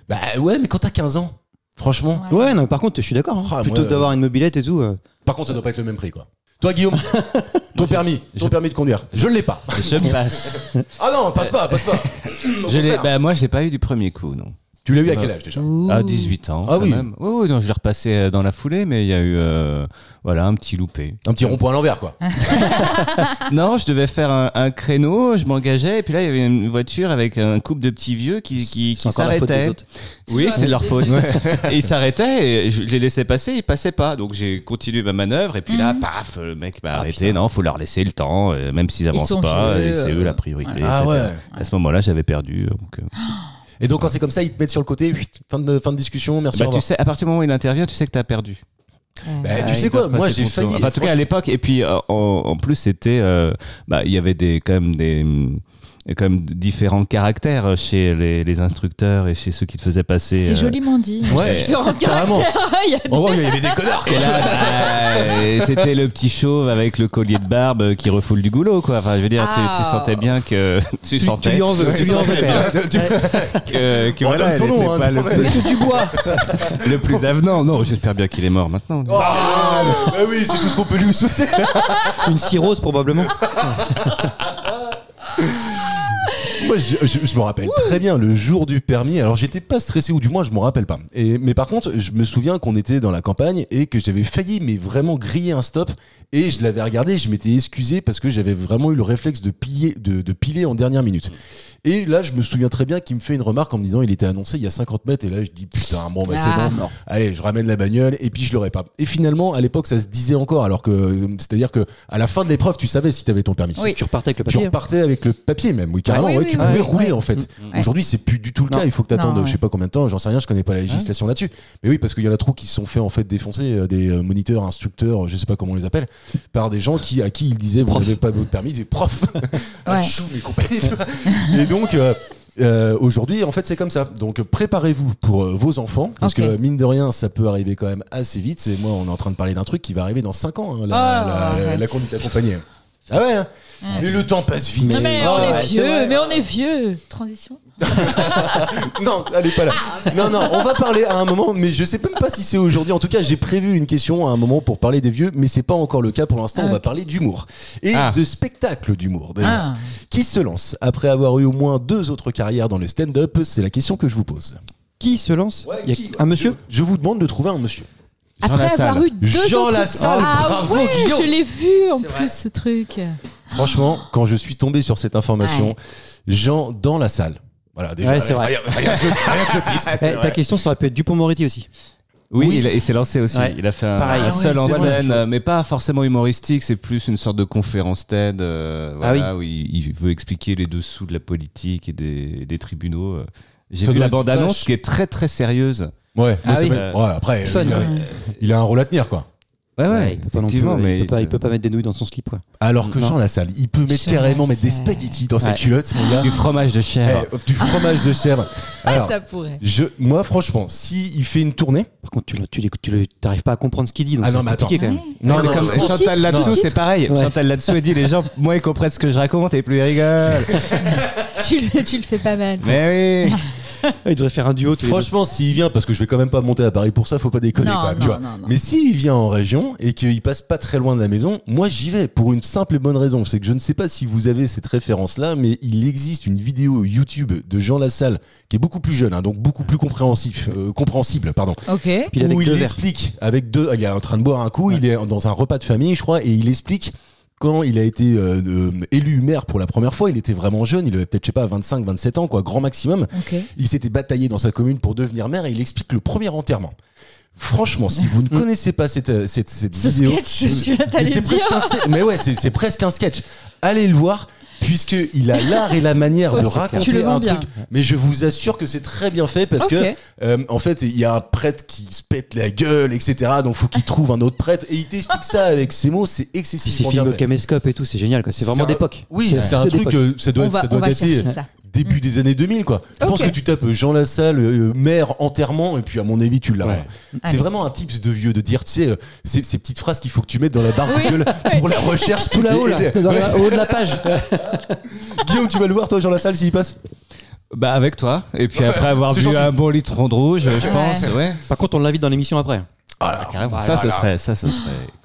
Bah ouais, mais quand t'as 15 ans, franchement. Ouais. Ouais, non, mais par contre, je suis d'accord. hein. Ah, Plutôt moi, d'avoir une mobilette et tout. Par contre, ça doit pas être le même prix, quoi. Toi, Guillaume, ton permis de conduire. Je l'ai pas. Je me passe. Ah non, passe pas. Au contraire. Bah, moi, je l'ai pas eu du premier coup, non. Tu l'as eu à quel âge déjà Ouh. À 18 ans. Ah quand oui. même. Oui, non, je l'ai repassé dans la foulée, mais il y a eu voilà, un petit loupé. Un petit rond-point à l'envers, quoi. Non, je devais faire un créneau, je m'engageais, et puis là, il y avait une voiture avec un couple de petits vieux qui C'est encore la faute des s'arrêtaient. autres. Oui, c'est de leur faute. Et ils s'arrêtaient, et je les laissais passer, ils passaient pas. Donc j'ai continué ma manœuvre, et puis là, paf, le mec m'a arrêté. putain. Non, faut leur laisser le temps, même s'ils avancent sont pas, vieux, et c'est eux la priorité. Ah etc. ouais. À ce moment-là, j'avais perdu. Donc, Et donc, quand c'est comme ça, ils te mettent sur le côté, fin de discussion, merci. bah, au tu revoir. sais, à partir du moment où il intervient, tu sais que t'as perdu. Tu sais quoi, moi j'ai failli. Enfin, en tout cas à l'époque, et puis en plus c'était, il y avait quand même différents caractères chez les instructeurs et chez ceux qui te faisaient passer. C'est joliment dit. Ouais, Différents carrément. caractères. Il y a des- En gros, il y avait des connards. Et là, c'était le petit chauve avec le collier de barbe qui refoule du goulot, quoi. Enfin, je veux dire, tu sentais bien que tu sentais lui en veux, tu lui en veux. que On voilà, donne son elle nom, était hein, pas quand même. Monsieur Dubois. le plus avenant. Non, j'espère bien qu'il est mort maintenant. Oui, c'est tout ce qu'on peut lui souhaiter. Une cirrhose probablement. Moi, je me rappelle très bien le jour du permis. Alors, j'étais pas stressé, ou du moins, je m'en rappelle pas. Mais par contre, je me souviens qu'on était dans la campagne et que j'avais failli, mais vraiment griller un stop. Et je l'avais regardé, je m'étais excusé parce que j'avais vraiment eu le réflexe de piler en dernière minute. Et là, je me souviens très bien qu'il me fait une remarque en me disant il était annoncé il y a 50 mètres. Et là, je dis putain, bon, bah, c'est bon. Allez, je ramène la bagnole. Et puis, je l'aurais pas. Et finalement, à l'époque, ça se disait encore. Alors que, c'est-à-dire que à la fin de l'épreuve, tu savais si t'avais ton permis. Oui. Tu repartais avec le Tu papier. repartais avec le papier même, oui, carrément. Ah oui, ouais, oui, tu oui, pouvais oui, rouler ouais. en fait. Ouais. Aujourd'hui, c'est plus du tout le cas. Non. Il faut que tu attendes, Non, je sais pas combien de temps, j'en sais rien, je connais pas la législation là-dessus. Mais oui, parce qu'il y en a trop qui se sont fait en fait défoncer, des moniteurs, instructeurs, je sais pas comment on les appelle, par des gens à qui ils disaient vous n'avez pas votre permis, des profs, Ouais. chou et compagnie. Tu vois. Et donc. Aujourd'hui, en fait, c'est comme ça. Donc, préparez-vous pour vos enfants, parce Ok. que mine de rien, ça peut arriver quand même assez vite. C'est moi, on est en train de parler d'un truc qui va arriver dans 5 ans, hein, arrête. la conduite accompagnée. Ah ouais, hein. Mais le temps passe vite. Non, mais Oh, on est ouais, vieux, vrai. mais on est vieux. Transition. Non, elle est pas là. Non, on va parler à un moment, mais je sais même pas si c'est aujourd'hui. En tout cas, j'ai prévu une question à un moment pour parler des vieux, mais c'est pas encore le cas pour l'instant. On va parler d'humour et de spectacle d'humour. d'ailleurs. Qui se lance après avoir eu au moins 2 autres carrières dans le stand-up? C'est la question que je vous pose. Qui se lance Il y a un monsieur. Je vous demande de trouver un monsieur. Jean Après Lassalle. avoir eu 2 Jean autres... Lassalle, bravo, ouais, Guillaume. je l'ai vu en plus ce truc. Franchement, quand je suis tombé sur cette information, Ouais. Jean dans la salle. Voilà, déjà. Ouais, c'est vrai. Rien que le titre. Ta question, ça aurait pu être Dupond-Moretti aussi. Oui, il s'est lancé aussi. Ouais. Il a fait Pareil. un seul en c'est vrai. scène, mais pas forcément humoristique. C'est plus une sorte de conférence TED, voilà, où il veut expliquer les dessous de la politique et des tribunaux. J'ai Ça vu doit la être bande-annonce vache. qui est très très sérieuse. Ouais, Ah c'est oui. vrai. Ouais, après, Fun. il a un rôle à tenir, quoi. Ouais, Il peut pas non plus. effectivement, mais Il peut pas mettre des nouilles dans son slip, quoi. Alors que Non. Jean Lassalle, il peut mettre Jean carrément mettre des Lassalle. spaghettis dans sa Ouais. culotte, mon gars. du fromage de chèvre. Du fromage de chèvre. Alors, Ça pourrait. moi, franchement, s'il fait une tournée. Par contre, tu t'arrives pas à comprendre ce qu'il dit. Donc Ah c'est non, mais compliqué, attends. quand même. Non, mais non, comme non, Chantal non. là-dessous, c'est pareil. Ouais. Chantal là-dessous, elle dit les gens, moi, ils comprennent ce que je raconte et plus ils rigolent. Tu le fais pas mal. Mais oui. Il devrait faire un duo. tous les deux. Franchement, s'il vient, parce que je vais quand même pas monter à Paris pour ça, faut pas déconner, Non, quand même, non, tu vois. non, non. Mais s'il vient en région et qu'il passe pas très loin de la maison, moi j'y vais pour une simple et bonne raison. C'est que je ne sais pas si vous avez cette référence-là, mais il existe une vidéo YouTube de Jean Lassalle qui est beaucoup plus jeune, hein, donc beaucoup plus compréhensible, pardon. Ok. Puis il est avec Où deux il verres. explique avec deux, il est en train de boire un coup, il est dans un repas de famille, je crois, et il explique quand il a été élu maire pour la première fois, il était vraiment jeune, il avait peut-être, je sais pas, 25, 27 ans, quoi, grand maximum. Ok. Il s'était bataillé dans sa commune pour devenir maire et il explique le premier enterrement. Franchement, si vous ne connaissez pas cette Ce vidéo, sketch, tu mais t'allais c'est dire. mais ouais, c'est presque un sketch. Allez le voir. Puisqu'il a l'art et la manière de Tu raconter le vends un bien. truc, mais je vous assure que c'est très bien fait parce Ok. que en fait il y a un prêtre qui se pète la gueule, etc. Donc faut qu'il trouve un autre prêtre et il t'explique ça avec ses mots, c'est Puis c'est excessivement filmé bien au fait. caméscope et tout, c'est génial, quoi. C'est vraiment C'est un- d'époque. Oui, c'est un truc, d'époque. ça doit On va dater chercher ça. début des années 2000, quoi. Je pense Ok. que tu tapes Jean Lassalle, maire, enterrement, et puis à mon avis, tu l'as. Ouais. C'est Allez. vraiment un tips de vieux, de dire, tu sais, ces petites phrases qu'il faut que tu mettes dans la barre Oui. Google pour la recherche. Tout là-haut, là, Et- dans Ouais. au haut de la page. Guillaume, tu vas le voir, toi, Jean Lassalle, s'il passe? Bah avec toi. Et puis après avoir C'est bu gentil. un bon litre de rouge, je pense. Ouais. Par contre, on l'invite dans l'émission après. Carrément. Voilà. Ça, ce serait.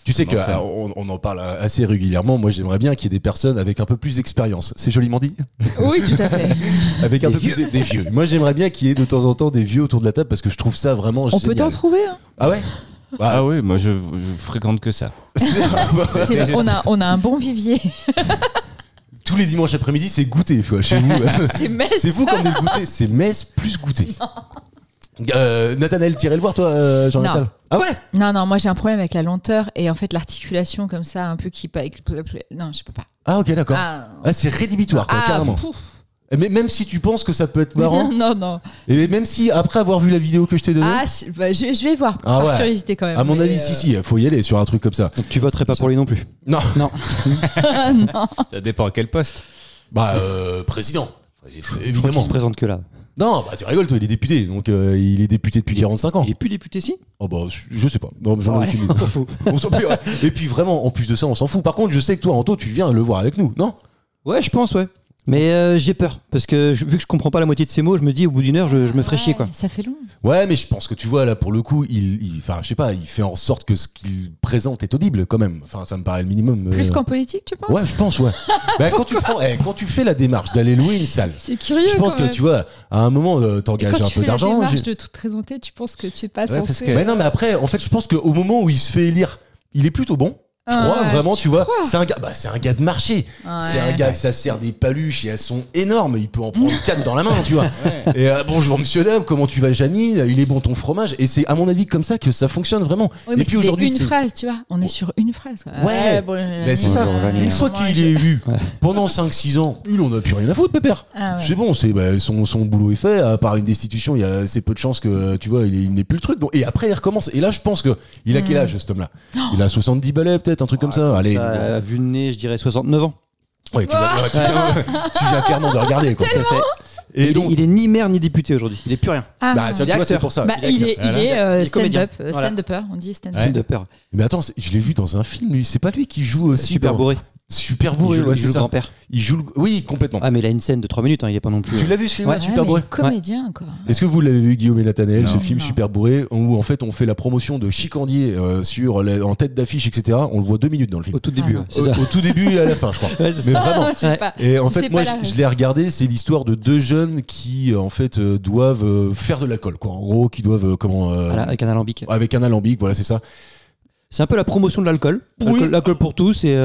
Tu sais extrêmement fun. qu'on en parle assez régulièrement. Moi, j'aimerais bien qu'il y ait des personnes avec un peu plus d'expérience. C'est joliment dit? Oui, tout à fait. Avec un peu plus des vieux. Moi, j'aimerais bien qu'il y ait de temps en temps des vieux autour de la table parce que je trouve ça vraiment On peut génial. t'en trouver. Hein. Ah ouais? Bah, Ah oui, moi je fréquente que ça. C'est- on a un bon vivier. tous les dimanches après-midi, c'est goûter quoi, chez vous. C'est Metz. C'est vous comme des goûters. C'est Metz plus goûter. Nathanaël, t'irais le voir, toi, Jean Non. Lassalle? Ah ouais? Non, moi j'ai un problème avec la lenteur et en fait l'articulation comme ça, un peu qui pas. Non, je peux pas. Ah ok, d'accord. Ah, Ah, c'est rédhibitoire, quoi, carrément. pouf. Mais même si tu penses que ça peut être marrant, non. et même si après avoir vu la vidéo que je t'ai donnée, Je vais voir, Ah par ouais. curiosité quand même. à mon mais, avis, si, faut y aller sur un truc comme ça. Donc tu voterais pas pour lui non plus. Non, Non. non. Ça dépend à quel poste. bah président, Je crois évidemment. qu'il se présente que là. Non, bah tu rigoles, toi, il est député, donc il est député depuis 45 ans. Il est plus député si. Oh bah je sais pas, non, j'en ai Ouais, aucune idée. on s'en fout. On s'en fout, ouais. Et puis vraiment, en plus de ça, on s'en fout. Par contre, je sais que toi, Anto, tu viens le voir avec nous, non? Ouais, je pense, ouais. Mais j'ai peur parce que vu que je comprends pas la moitié de ces mots, je me dis au bout d'une heure, je me ferais chier quoi. Ça fait long. Ouais, mais je pense que tu vois, là, pour le coup, enfin, je sais pas, il fait en sorte que ce qu'il présente est audible quand même. Enfin, ça me paraît le minimum. Plus qu'en politique, tu penses? Ouais, je pense, ouais. Bah, quand tu fais la démarche d'aller louer une salle, C'est curieux. je pense quand que même. tu vois, à un moment, Et t'engages quand un tu peu fais la d'argent. démarche de te présenter, tu penses que tu es pas Ouais, parce censé. que- Mais non, mais après, en fait, je pense qu'au moment où il se fait élire, il est plutôt bon. Je Ah crois ouais, vraiment, tu vois. crois C'est un gars, c'est un gars de marché. Ouais. C'est un gars que ça sert des paluches et elles sont énormes. Il peut en prendre 4 dans la main, tu vois. Et bonjour monsieur dame, comment tu vas Janine? Il est bon ton fromage. Et c'est à mon avis comme ça que ça fonctionne vraiment. Oui, et mais puis c'est aujourd'hui, une phrase, tu vois. On est sur une phrase. Quoi. Ouais. bon, Ben, c'est ça. Bonjour, Janine. Une fois qu'il est élu pendant 5-6 ans, il en a plus rien à foutre, pépère. Ah ouais. C'est bon, son boulot est fait. À part une destitution, il y a assez peu de chances que tu vois, il n'est plus le truc. Donc, et après, il recommence. Et là, je pense que il a quel âge, cet homme-là? Il a 70 balais, peut-être, un truc comme ça. Allez. Ça, vu le nez, je dirais 69 ans. Ouais, tu viens clairement de regarder, quoi. Tout à fait. Et donc, Il est ni maire ni député aujourd'hui. Il est plus rien. Ah. bah, tiens, il est tu vois, c'est acteur. pour ça. Bah, il est Il est comédien. stand-up, Voilà. stand-upper, on dit stand-up. Stand-upper. Mais attends, je l'ai vu dans un film, lui. C'est pas lui qui joue aussi. Super dans- bourré. Super bourré, il joue, ouais, il c'est joue le ça. grand-père. Il joue oui, complètement. Ah mais il a une scène de 3 minutes, hein, il est pas non plus. Tu l'as vu ce film-là, Ouais. Super mais bourré? comédien, quoi. Est-ce que vous l'avez vu, Guillaume et Nathanaël, ce Non. film Non. Super bourré, où en fait on fait la promotion de Chicandier en tête d'affiche, etc. On le voit 2 minutes dans le film. Au tout début, Ah, ouais, c'est ça. Au tout début et à la fin, je crois. Ouais, c'est Mais ça. vraiment. Je sais Ouais. pas. Et en J'ai fait, pas moi, la je l'ai regardé. C'est l'histoire de 2 jeunes qui, en fait, doivent faire de l'alcool, quoi. En gros, qui doivent Voilà, avec un alambic. avec un alambic, voilà, c'est ça. C'est un peu la promotion de l'alcool. Oui. L'alcool pour tous et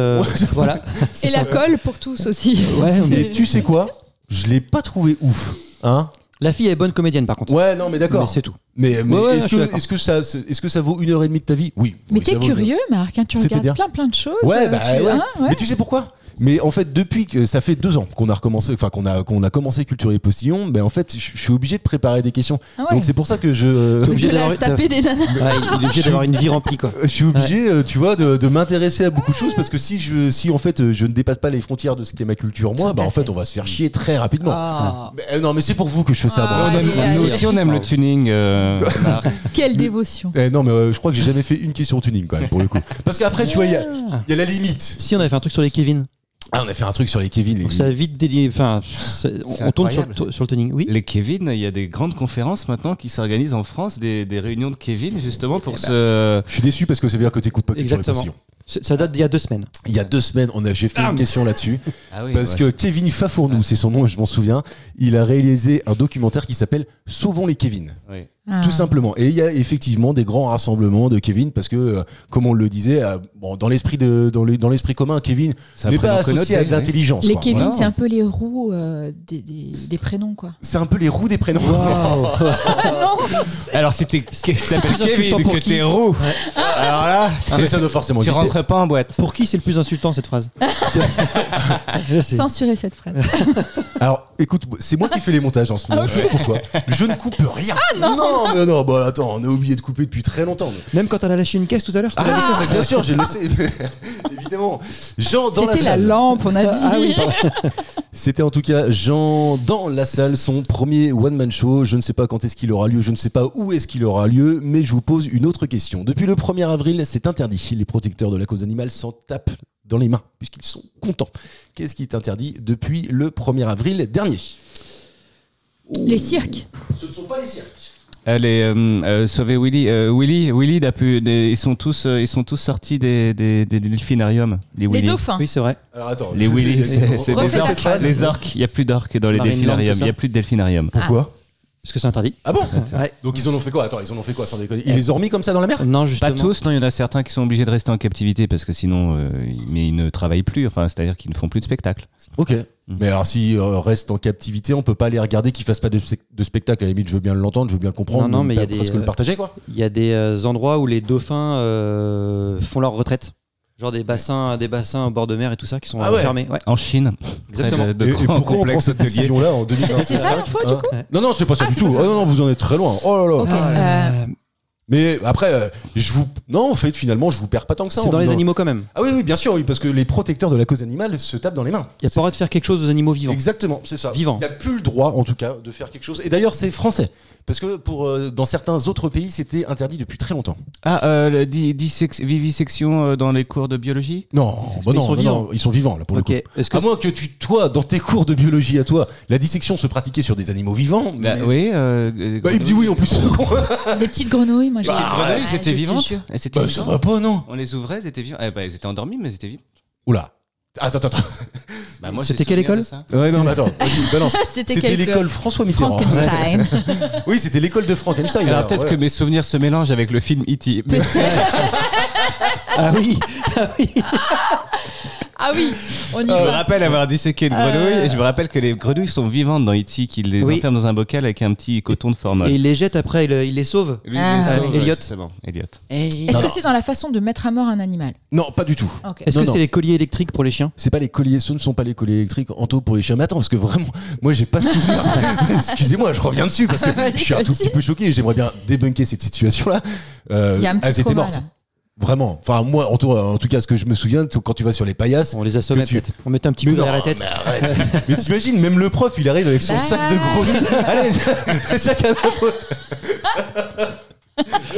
voilà. Et la colle pour tous aussi. Ouais, Mais tu sais quoi? Je l'ai pas trouvé ouf, hein? La fille est bonne comédienne par contre. Ouais, non, mais d'accord. Mais c'est tout. Mais ouais, je suis d'accord. est-ce que ça vaut 1h30 de ta vie? Oui. Mais Oui, t'es ça vaut curieux, Marc, hein, tu C'est-à-dire regardes plein de choses. Ouais, bah tu- ouais. hein, ouais. Mais tu sais pourquoi? Mais en fait, depuis que ça fait 2 ans qu'on a recommencé, enfin qu'on a commencé Culture et Postillon, ben en fait, je suis obligé de préparer des questions. Ah ouais. Donc c'est pour ça que je T'es obligé De la d'avoir- taper des nanas. Ouais, il est obligé d'avoir une vie remplie quoi. je suis obligé, tu vois, de m'intéresser à beaucoup de choses parce que si en fait je ne dépasse pas les frontières de ce qu'est ma culture, moi, Tout bah à en fait, fait. on va se faire chier très rapidement. Ah, Non, mais c'est pour vous que je fais ça. Ah, moi. allez, allez. Nous aussi, on aime le tuning. Marc. quelle dévotion. Non, mais je crois que j'ai jamais fait une question tuning quand même pour le coup. Parce qu'après, tu vois, il y a la limite. Si on avait fait un truc sur les Kevin, Ah, on a fait un truc sur les Kevin. donc ça a vite délié. Enfin, on tourne sur, incroyable. sur le tuning. Oui. Les Kevin, il y a des grandes conférences maintenant qui s'organisent en France, des réunions de Kevin justement pour se. Je suis déçu parce que ça veut dire que t'écoutes pas Culture et Exactement. Postillon. Ça date d'il y a 2 semaines. Il y a 2 semaines, j'ai fait une question là-dessus. Ah oui, Parce ouais. que Kevin Fafournou, c'est son nom, je m'en souviens, il a réalisé un documentaire qui s'appelle Sauvons les Kevin. Oui. Ah. Tout simplement. Et il y a effectivement des grands rassemblements de Kevin parce que, comme on le disait, dans l'esprit dans l'esprit commun, Kevin C'est un n'est pas prénom associé connoté, à de oui. l'intelligence. Les quoi. Kevin, Voilà. c'est un peu les roues des prénoms, quoi. C'est un peu les roues des prénoms. Alors si t'es plus Kevin insultant que pour qui t'es roux, alors là, Mais ça doit forcément tu exister. rentres pas en boîte. Pour qui c'est le plus insultant cette phrase? Là, c'est- Censurer cette phrase. Alors, écoute, c'est moi qui fais les montages en ce moment. Je sais pas pourquoi. Je ne coupe rien. Non, bah attends, on a oublié de couper depuis très longtemps. Même quand elle a lâché une caisse tout à l'heure. tu l'as laissé. Ah, bien sûr, j'ai laissé. Évidemment. Jean dans la C'était la salle. lampe, on a dit. Ah oui, pardon. C'était en tout cas Jean dans la salle, son premier one-man show. Je ne sais pas quand est-ce qu'il aura lieu, je ne sais pas où est-ce qu'il aura lieu, mais je vous pose une autre question. Depuis le 1er avril, c'est interdit. Les protecteurs de la cause animale s'en tapent dans les mains, puisqu'ils sont contents. Qu'est-ce qui est interdit depuis le 1er avril dernier? Les cirques. Ce ne sont pas les cirques. Les sauver Willy, Willy ils sont tous sortis des delphinariums. Les Les Willy. dauphins. Oui, c'est vrai. Alors attends. Les Willy, c'est Refais des ta phrase. les orques. Il n'y a plus d'orques dans les Marineland, delphinariums. tout ça. Il n'y a plus de delphinarium. Pourquoi? Parce que c'est interdit. Ah bon? Ouais. Donc ils en ont fait quoi? Attends, ils en ont fait quoi sans déconner? Ils les ont remis comme ça dans la mer? Non, Pas justement. tous, non, il y en a certains qui sont obligés de rester en captivité parce que sinon, mais ils ne travaillent plus, enfin, c'est-à-dire qu'ils ne font plus de spectacle. Ok. Mais alors s'ils restent en captivité, on peut pas les regarder qu'ils fassent pas de spectacle. À la limite, je veux bien l'entendre, je veux bien le comprendre. Non, mais il y a presque des, le partager quoi. Il y a des endroits où les dauphins font leur retraite. Genre des bassins au bord de mer et tout ça qui sont Ah ouais. fermés. Ouais. En Chine. Exactement. De Et grands pourquoi on prend complexes cette hôteliers. décision-là en 2025 C'est ça l'info, du coup Non, c'est pas ça du tout. Ah, non, vous en êtes très loin. Oh là là. Ok. Mais après, non, en fait, finalement, je vous perds pas tant que ça. C'est dans les Non. animaux quand même. Ah oui, bien sûr, oui, parce que les protecteurs de la cause animale se tapent dans les mains. Il n'y a pas le droit de faire quelque chose aux animaux vivants. Exactement, c'est ça. Vivant. Il n'y a plus le droit, en tout cas, de faire quelque chose. Et d'ailleurs, c'est français. Parce que dans certains autres pays, c'était interdit depuis très longtemps. Vivisection dans les cours de biologie. Non, ils sont vivants. non, ils sont vivants, là, pour Ok. le coup. Est-ce que À moins que toi, dans tes cours de biologie à toi, la dissection se pratiquait sur des animaux vivants. Bah, mais- oui. Bah, il me dit oui en plus. Des petites grenouilles, moi je Les dis. petites grenouilles, Ouais, elles étaient je te vivantes. jure. Elles étaient Bah, ça vivantes. va pas, non. On les ouvrait, elles étaient vivantes. Elles étaient endormies, mais elles étaient vivantes. Oula. Attends. Bah, moi, C'était j'ai quelle souvenir école de ça. Ouais, non, mais attends. Vas-y, balance. C'était C'était quelle l'école François Mitterrand. Frankenstein. Oui, c'était l'école de Frankenstein. Alors peut-être que mes souvenirs se mélangent avec le film E.T. Mais- Ah oui. Ah oui, on y Je me va. rappelle avoir disséqué une grenouille et je me rappelle que les grenouilles sont vivantes dans E.T. qu'ils les Oui. enferment dans un bocal avec un petit coton de formol. Et il les jette après, il les sauve. Lui, Ah, il les sauve, Elliot. C'est bon, Elliot. Est-ce que c'est dans la façon de mettre à mort un animal? Non, pas du tout. Ok. Est-ce Non, que non. c'est les colliers électriques pour les chiens? C'est pas les colliers, ce ne sont pas les colliers électriques Anto pour les chiens. Mais attends, parce que vraiment, moi j'ai pas de souvenir. Excusez-moi, je reviens dessus parce que je suis un tout petit peu choqué et j'aimerais bien débunker cette situation-là. Il y a un petit elles étaient trauma, mortes. là. Vraiment. Enfin, moi, en tout cas, ce que je me souviens, quand tu vas sur les paillasses. On les assommait Que tu- peut-être. On mettait un petit Mais coup non, derrière la tête. mais arrête. Mais t'imagines, même le prof, il arrive avec son Bah. sac de grenouilles. Allez, chacun la faute.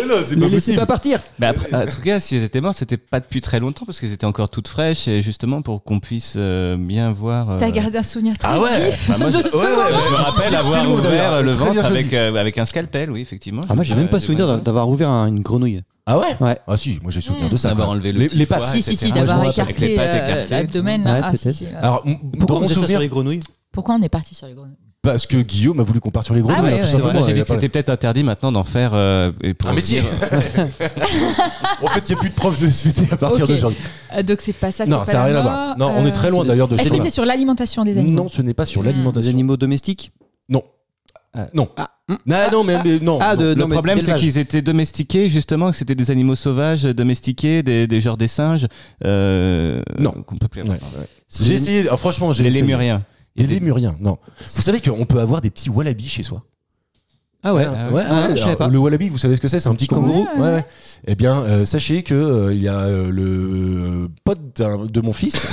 Non, c'est Ne pas les laissez possible. pas partir. Mais après, en tout cas, si elles étaient mortes, c'était pas depuis très longtemps parce qu'elles étaient encore toutes fraîches et justement pour qu'on puisse bien voir. T'as gardé un souvenir très Ah ouais. vif Enfin, moi, je, de ce ouais, ouais, je me rappelle C'est avoir le mot, ouvert d'ailleurs. le Très bien ventre choisi. avec un scalpel, oui, effectivement. Ah, moi j'ai même pas souvenir d'avoir ouvert une grenouille. Ah ouais. Ouais. Ah si, moi j'ai souvenir de ça. D'avoir quoi. enlevé le les, petit les foie. pattes. Si, si, si, etc. d'avoir Moi, je me rappelle. écarté Avec les pattes écartées, l'abdomen. Ouais, Ah, si, peut-être. si, ouais. Alors, pour Pourquoi mon on faisait ça sur souvenir, les grenouilles? Pourquoi on est parti sur les grenouilles? parce que Guillaume a voulu qu'on parte sur les grenouilles. Ah ouais, hein, tout ouais. simplement. Moi, j'ai Il dit a que pas- c'était peut-être interdit maintenant d'en faire pour un métier. dire- En fait, il n'y a plus de prof de SVT à partir Ok. d'aujourd'hui. Donc c'est pas ça, Non, c'est ça pas n'a la rien à mort. voir. Non, on est très loin c'est- d'ailleurs de Est-ce chez que moi. c'est sur l'alimentation des animaux? Non, ce n'est pas sur Des l'alimentation. animaux domestiques? Non. Non. Non, mais non. Ah, non. de- Le non, mais problème, c'est d'élevage. qu'ils étaient domestiqués, justement, que c'était des animaux sauvages domestiqués, des genres des singes. Non. Qu'on peut plus avoir. Ouais, ouais. J'ai essayé, franchement, j'ai Les essayé. lémuriens. Des lémuriens, non. Vous savez qu'on peut avoir des petits wallabies chez soi. Ah ouais. Ah Ouais, Ah, je savais alors, pas. le wallaby, vous savez ce que c'est? C'est un petit kangourou. kangourou. Ouais. Eh bien, sachez que il y a le pote de mon fils.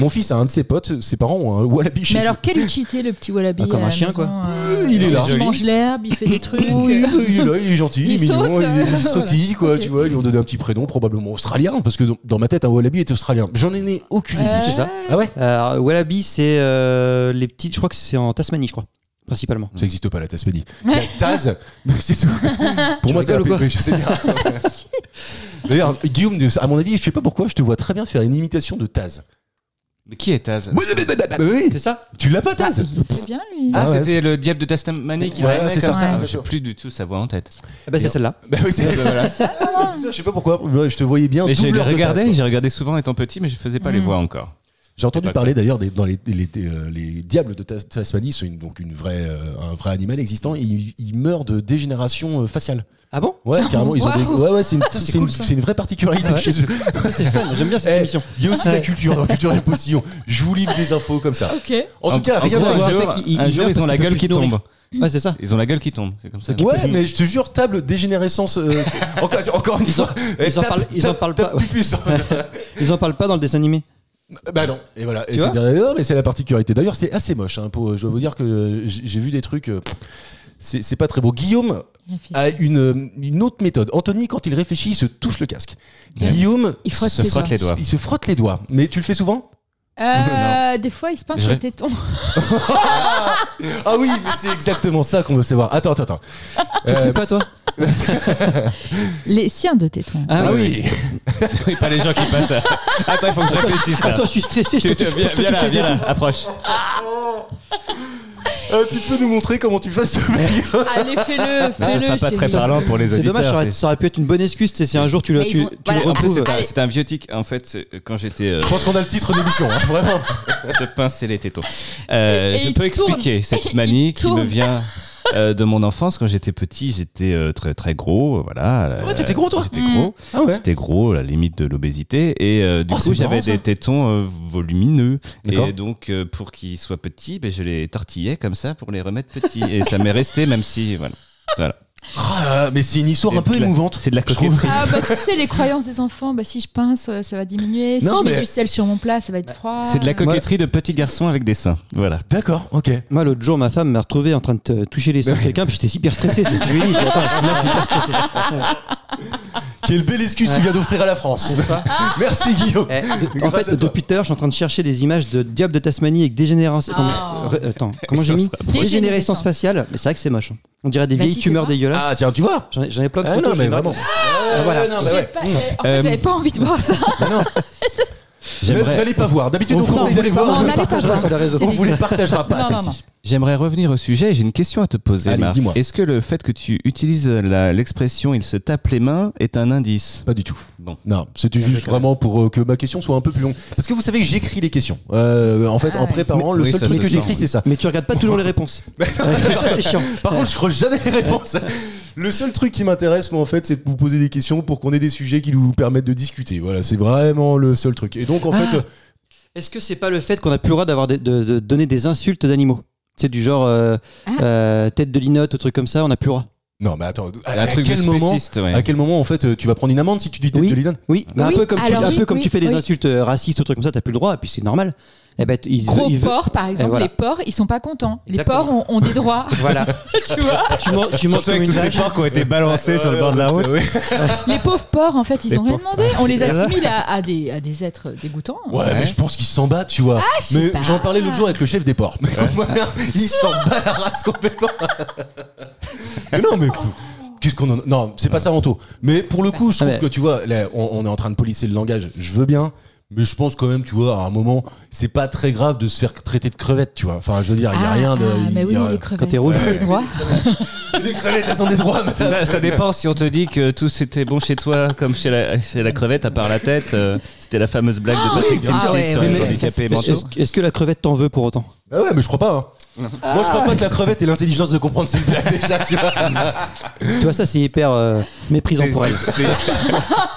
Mon fils a un de ses potes. Ses parents ont un wallaby chez Mais eux. alors, quelle utilité le petit wallaby? Ah, comme à un la chien, maison, quoi. Il est là. Il Joli. mange l'herbe, il fait des trucs. Oui, il est là, il est gentil, il est Il mignon, saute, il sautille, quoi, Ok. tu vois, ils lui ont donné un petit prénom, probablement australien, parce que dans ma tête, un wallaby est australien. J'en ai né aucune idée. c'est ça. Ah ouais? Wallaby, c'est les petites. Je crois que c'est en Tasmanie, je crois. Principalement. Ça n'existe pas, la Tasmanie. La Taz, mais c'est tout. Pour Tu moi, c'est rigoles ou quoi mais je sais bien. D'ailleurs, Guillaume, à mon avis, je sais pas pourquoi, je te vois très bien faire une imitation de Taz. Mais qui est Taz? Oui, C'est ça? tu l'as pas, Taz? Il fait bien, lui. Ah, Ah ouais. c'était le diable de Tasmanie qui Ouais, l'a c'est comme ça. ça. Ouais. J'ai plus du tout sa voix en tête. Ah bah, c'est celle-là. Bah oui, c'est ça, je sais pas pourquoi, je te voyais bien Mais j'ai doubleur de Taz, quoi. j'ai regardé souvent étant petit, mais je faisais pas les voix encore. J'ai entendu C'est pas parler d'ailleurs dans les diables de Tasmanie, c'est un vrai animal existant, et il meurt de dégénération faciale. Ah bon? Ouais, carrément, ils ont des... Wow. Ouais, c'est une, c'est cool, ça. c'est une vraie particularité Ah ouais. chez eux. C'est fun, j'aime bien cette Eh, émission. il y a aussi de la culture dans Culture et Postillon. Je vous livre des infos comme ça. Ok. En tout cas, En rien gros, à un voir. jour, fait qu'il- un il jour, meurt ils ont parce la qu'il peut gueule plus qui se nourrir. tombe. Ouais, c'est ça. Ils ont la gueule qui tombe, c'est comme ça. Ouais, mais je te jure, table dégénérescence. Encore une fois. ils en parlent- ils en parlent pas, ouais. Plus. Ils en parlent pas dans le dessin animé. Bah non. Et voilà. Et Tu c'est vois bien. Non, mais c'est la particularité. D'ailleurs, c'est assez moche. Hein, je dois vous dire que j'ai vu des trucs. C'est pas très beau. Guillaume a une autre méthode. Anthony, quand il réfléchit, il se touche le casque. Ok. Guillaume, Il frotte se ses frotte doigts. les doigts. il se frotte les doigts. Mais tu le fais souvent? Des fois, il se pince Je- les tétons. Ah oui, mais c'est exactement ça qu'on veut savoir. Attends. Tu le fais pas, toi? Les siens de tétons. Ah oui. Oui, pas les gens qui passent. Attends, il faut que je réfléchisse là. Attends, je suis stressé, je te Viens touche là, les viens tétons. là, approche. Tu peux nous montrer comment tu fasses ce mec? Allez, fais-le, Mais ce sera pas très chérie. parlant pour les C'est auditeurs. dommage, ça aurait pu être une bonne excuse, tu sais, si un jour tu le Mais ils vont- voilà, En plus, retrouves. Allez. c'est un vieux tic. En fait, quand j'étais. Je pense qu'on a le titre d'émission, hein, vraiment. se pincer les tétons. Et Je il peux tourne. expliquer cette Il manie qui me tourne. vient. de mon enfance, quand j'étais petit, j'étais très très gros, voilà. Ouais, t'étais gros, toi? J'étais gros. Ah ouais. J'étais gros, à la limite de l'obésité, et du coup c'est j'avais marrant, ça. des tétons volumineux, D'accord. et donc pour qu'ils soient petits, je les tortillais comme ça pour les remettre petits, et ça m'est resté, même si voilà. Ah, mais c'est une histoire C'est un peu de la- émouvante. c'est de la je trouve. coquetterie. Ah bah tu sais les croyances des enfants, bah si je pince ça va diminuer, si Non, je mets mais- du sel sur mon plat ça va être froid. C'est de la coquetterie de petits garçons avec des seins, voilà. D'accord, ok. Moi, l'autre jour, ma femme m'a retrouvé en train de toucher les seins de quelqu'un, puis j'étais hyper stressé. C'est ce que je lui ai dit. Je dis, attends, là, je suis hyper stressé. Quelle belle excuse tu viens d'offrir à la France. Merci Guillaume. En Grâce fait, à toi. depuis tout à l'heure, je suis en train de chercher des images de diable de Tasmanie avec dégénérescence. Attends, comment j'ai mis dégénérescence faciale. Mais c'est vrai que c'est moche. Hein. On dirait des Vas-y, vieilles tumeurs fais-moi. dégueulasses. Ah tiens, tu vois. J'en ai plein de Ah photos. non, je mais les vraiment. regarde. Voilà. Non, mais ouais. En fait j'avais pas envie de voir ça. N'allez pas voir. D'habitude, on vous conseille d'aller voir. Non, On n'allez pas partagera voir. sur les réseaux. C'est On vous les dégueu. partagera pas, Non, non, celle-ci. J'aimerais revenir au sujet et j'ai une question à te poser, Allez, Marc. dis-moi. Est-ce que le fait que tu utilises l'expression « il se tape les mains » est un indice? Pas du tout. Bon. Non, c'était juste vraiment pour que ma question soit un peu plus longue. Parce que vous savez que j'écris les questions. En fait, Ah en ouais. préparant, le Oui, seul ça truc se que sent, j'écris, oui. c'est ça. Mais tu regardes pas toujours les réponses. Ça, c'est chiant. Par contre, je creuse jamais les réponses. Le seul truc qui m'intéresse, moi, en fait, c'est de vous poser des questions pour qu'on ait des sujets qui nous permettent de discuter. Voilà, c'est vraiment le seul truc. Et donc, en fait, Est-ce que c'est pas le fait qu'on a plus le droit d'avoir de donner des insultes d'animaux? C'est du genre tête de linotte, ou truc comme ça, on a plus le droit. non, mais attends, Un truc de spéciste, ouais. à quel moment, en fait, tu vas prendre une amende si tu dis tête Oui. de Lidon? Oui, mais Oui, un peu comme, alors oui, tu fais des oui. insultes racistes ou trucs comme ça, t'as plus le droit, et puis c'est normal. Eh ben, Gros porcs par exemple, voilà. les porcs ils sont pas contents. Exactement. Les porcs ont des droits. Voilà. Tu vois. Tu manges comme une vache. porcs qui ont été balancés sur le bord de la route. Les pauvres porcs en fait ils Les ont rien pauvres- demandé. On les c'est ça. assimile à des êtres dégoûtants. Ouais, mais je pense qu'ils s'en battent, tu vois. je sais Mais pas. j'en parlais l'autre jour avec le chef des porcs. Mais il s'en bat la race complètement. Mais non, mais qu'est-ce qu'on en... Non, c'est pas ça, Anto. Mais pour le coup, je trouve mais- que tu vois, là, on est en train de polisser le langage. Je veux bien. Mais je pense quand même, tu vois, à un moment, c'est pas très grave de se faire traiter de crevette, tu vois. Enfin, je veux dire, il y a rien de. Mais oui, y a- les crevettes. Quand t'es rouge. ils ont des droits. Les crevettes, elles ont des droits, madame. Ça dépend si on te dit que tout c'était bon chez toi, comme chez la crevette, à part la tête. C'était la fameuse blague de Patrick Ah Timsit ouais, sur ouais, les ouais, handicapés ça, mentaux. Est-ce que la crevette t'en veut pour autant? Bah ouais, mais je crois pas. Hein. Moi, je crois pas que la crevette ait l'intelligence de comprendre ces blagues déjà, tu vois. Tu vois, ça c'est hyper méprisant pour elle.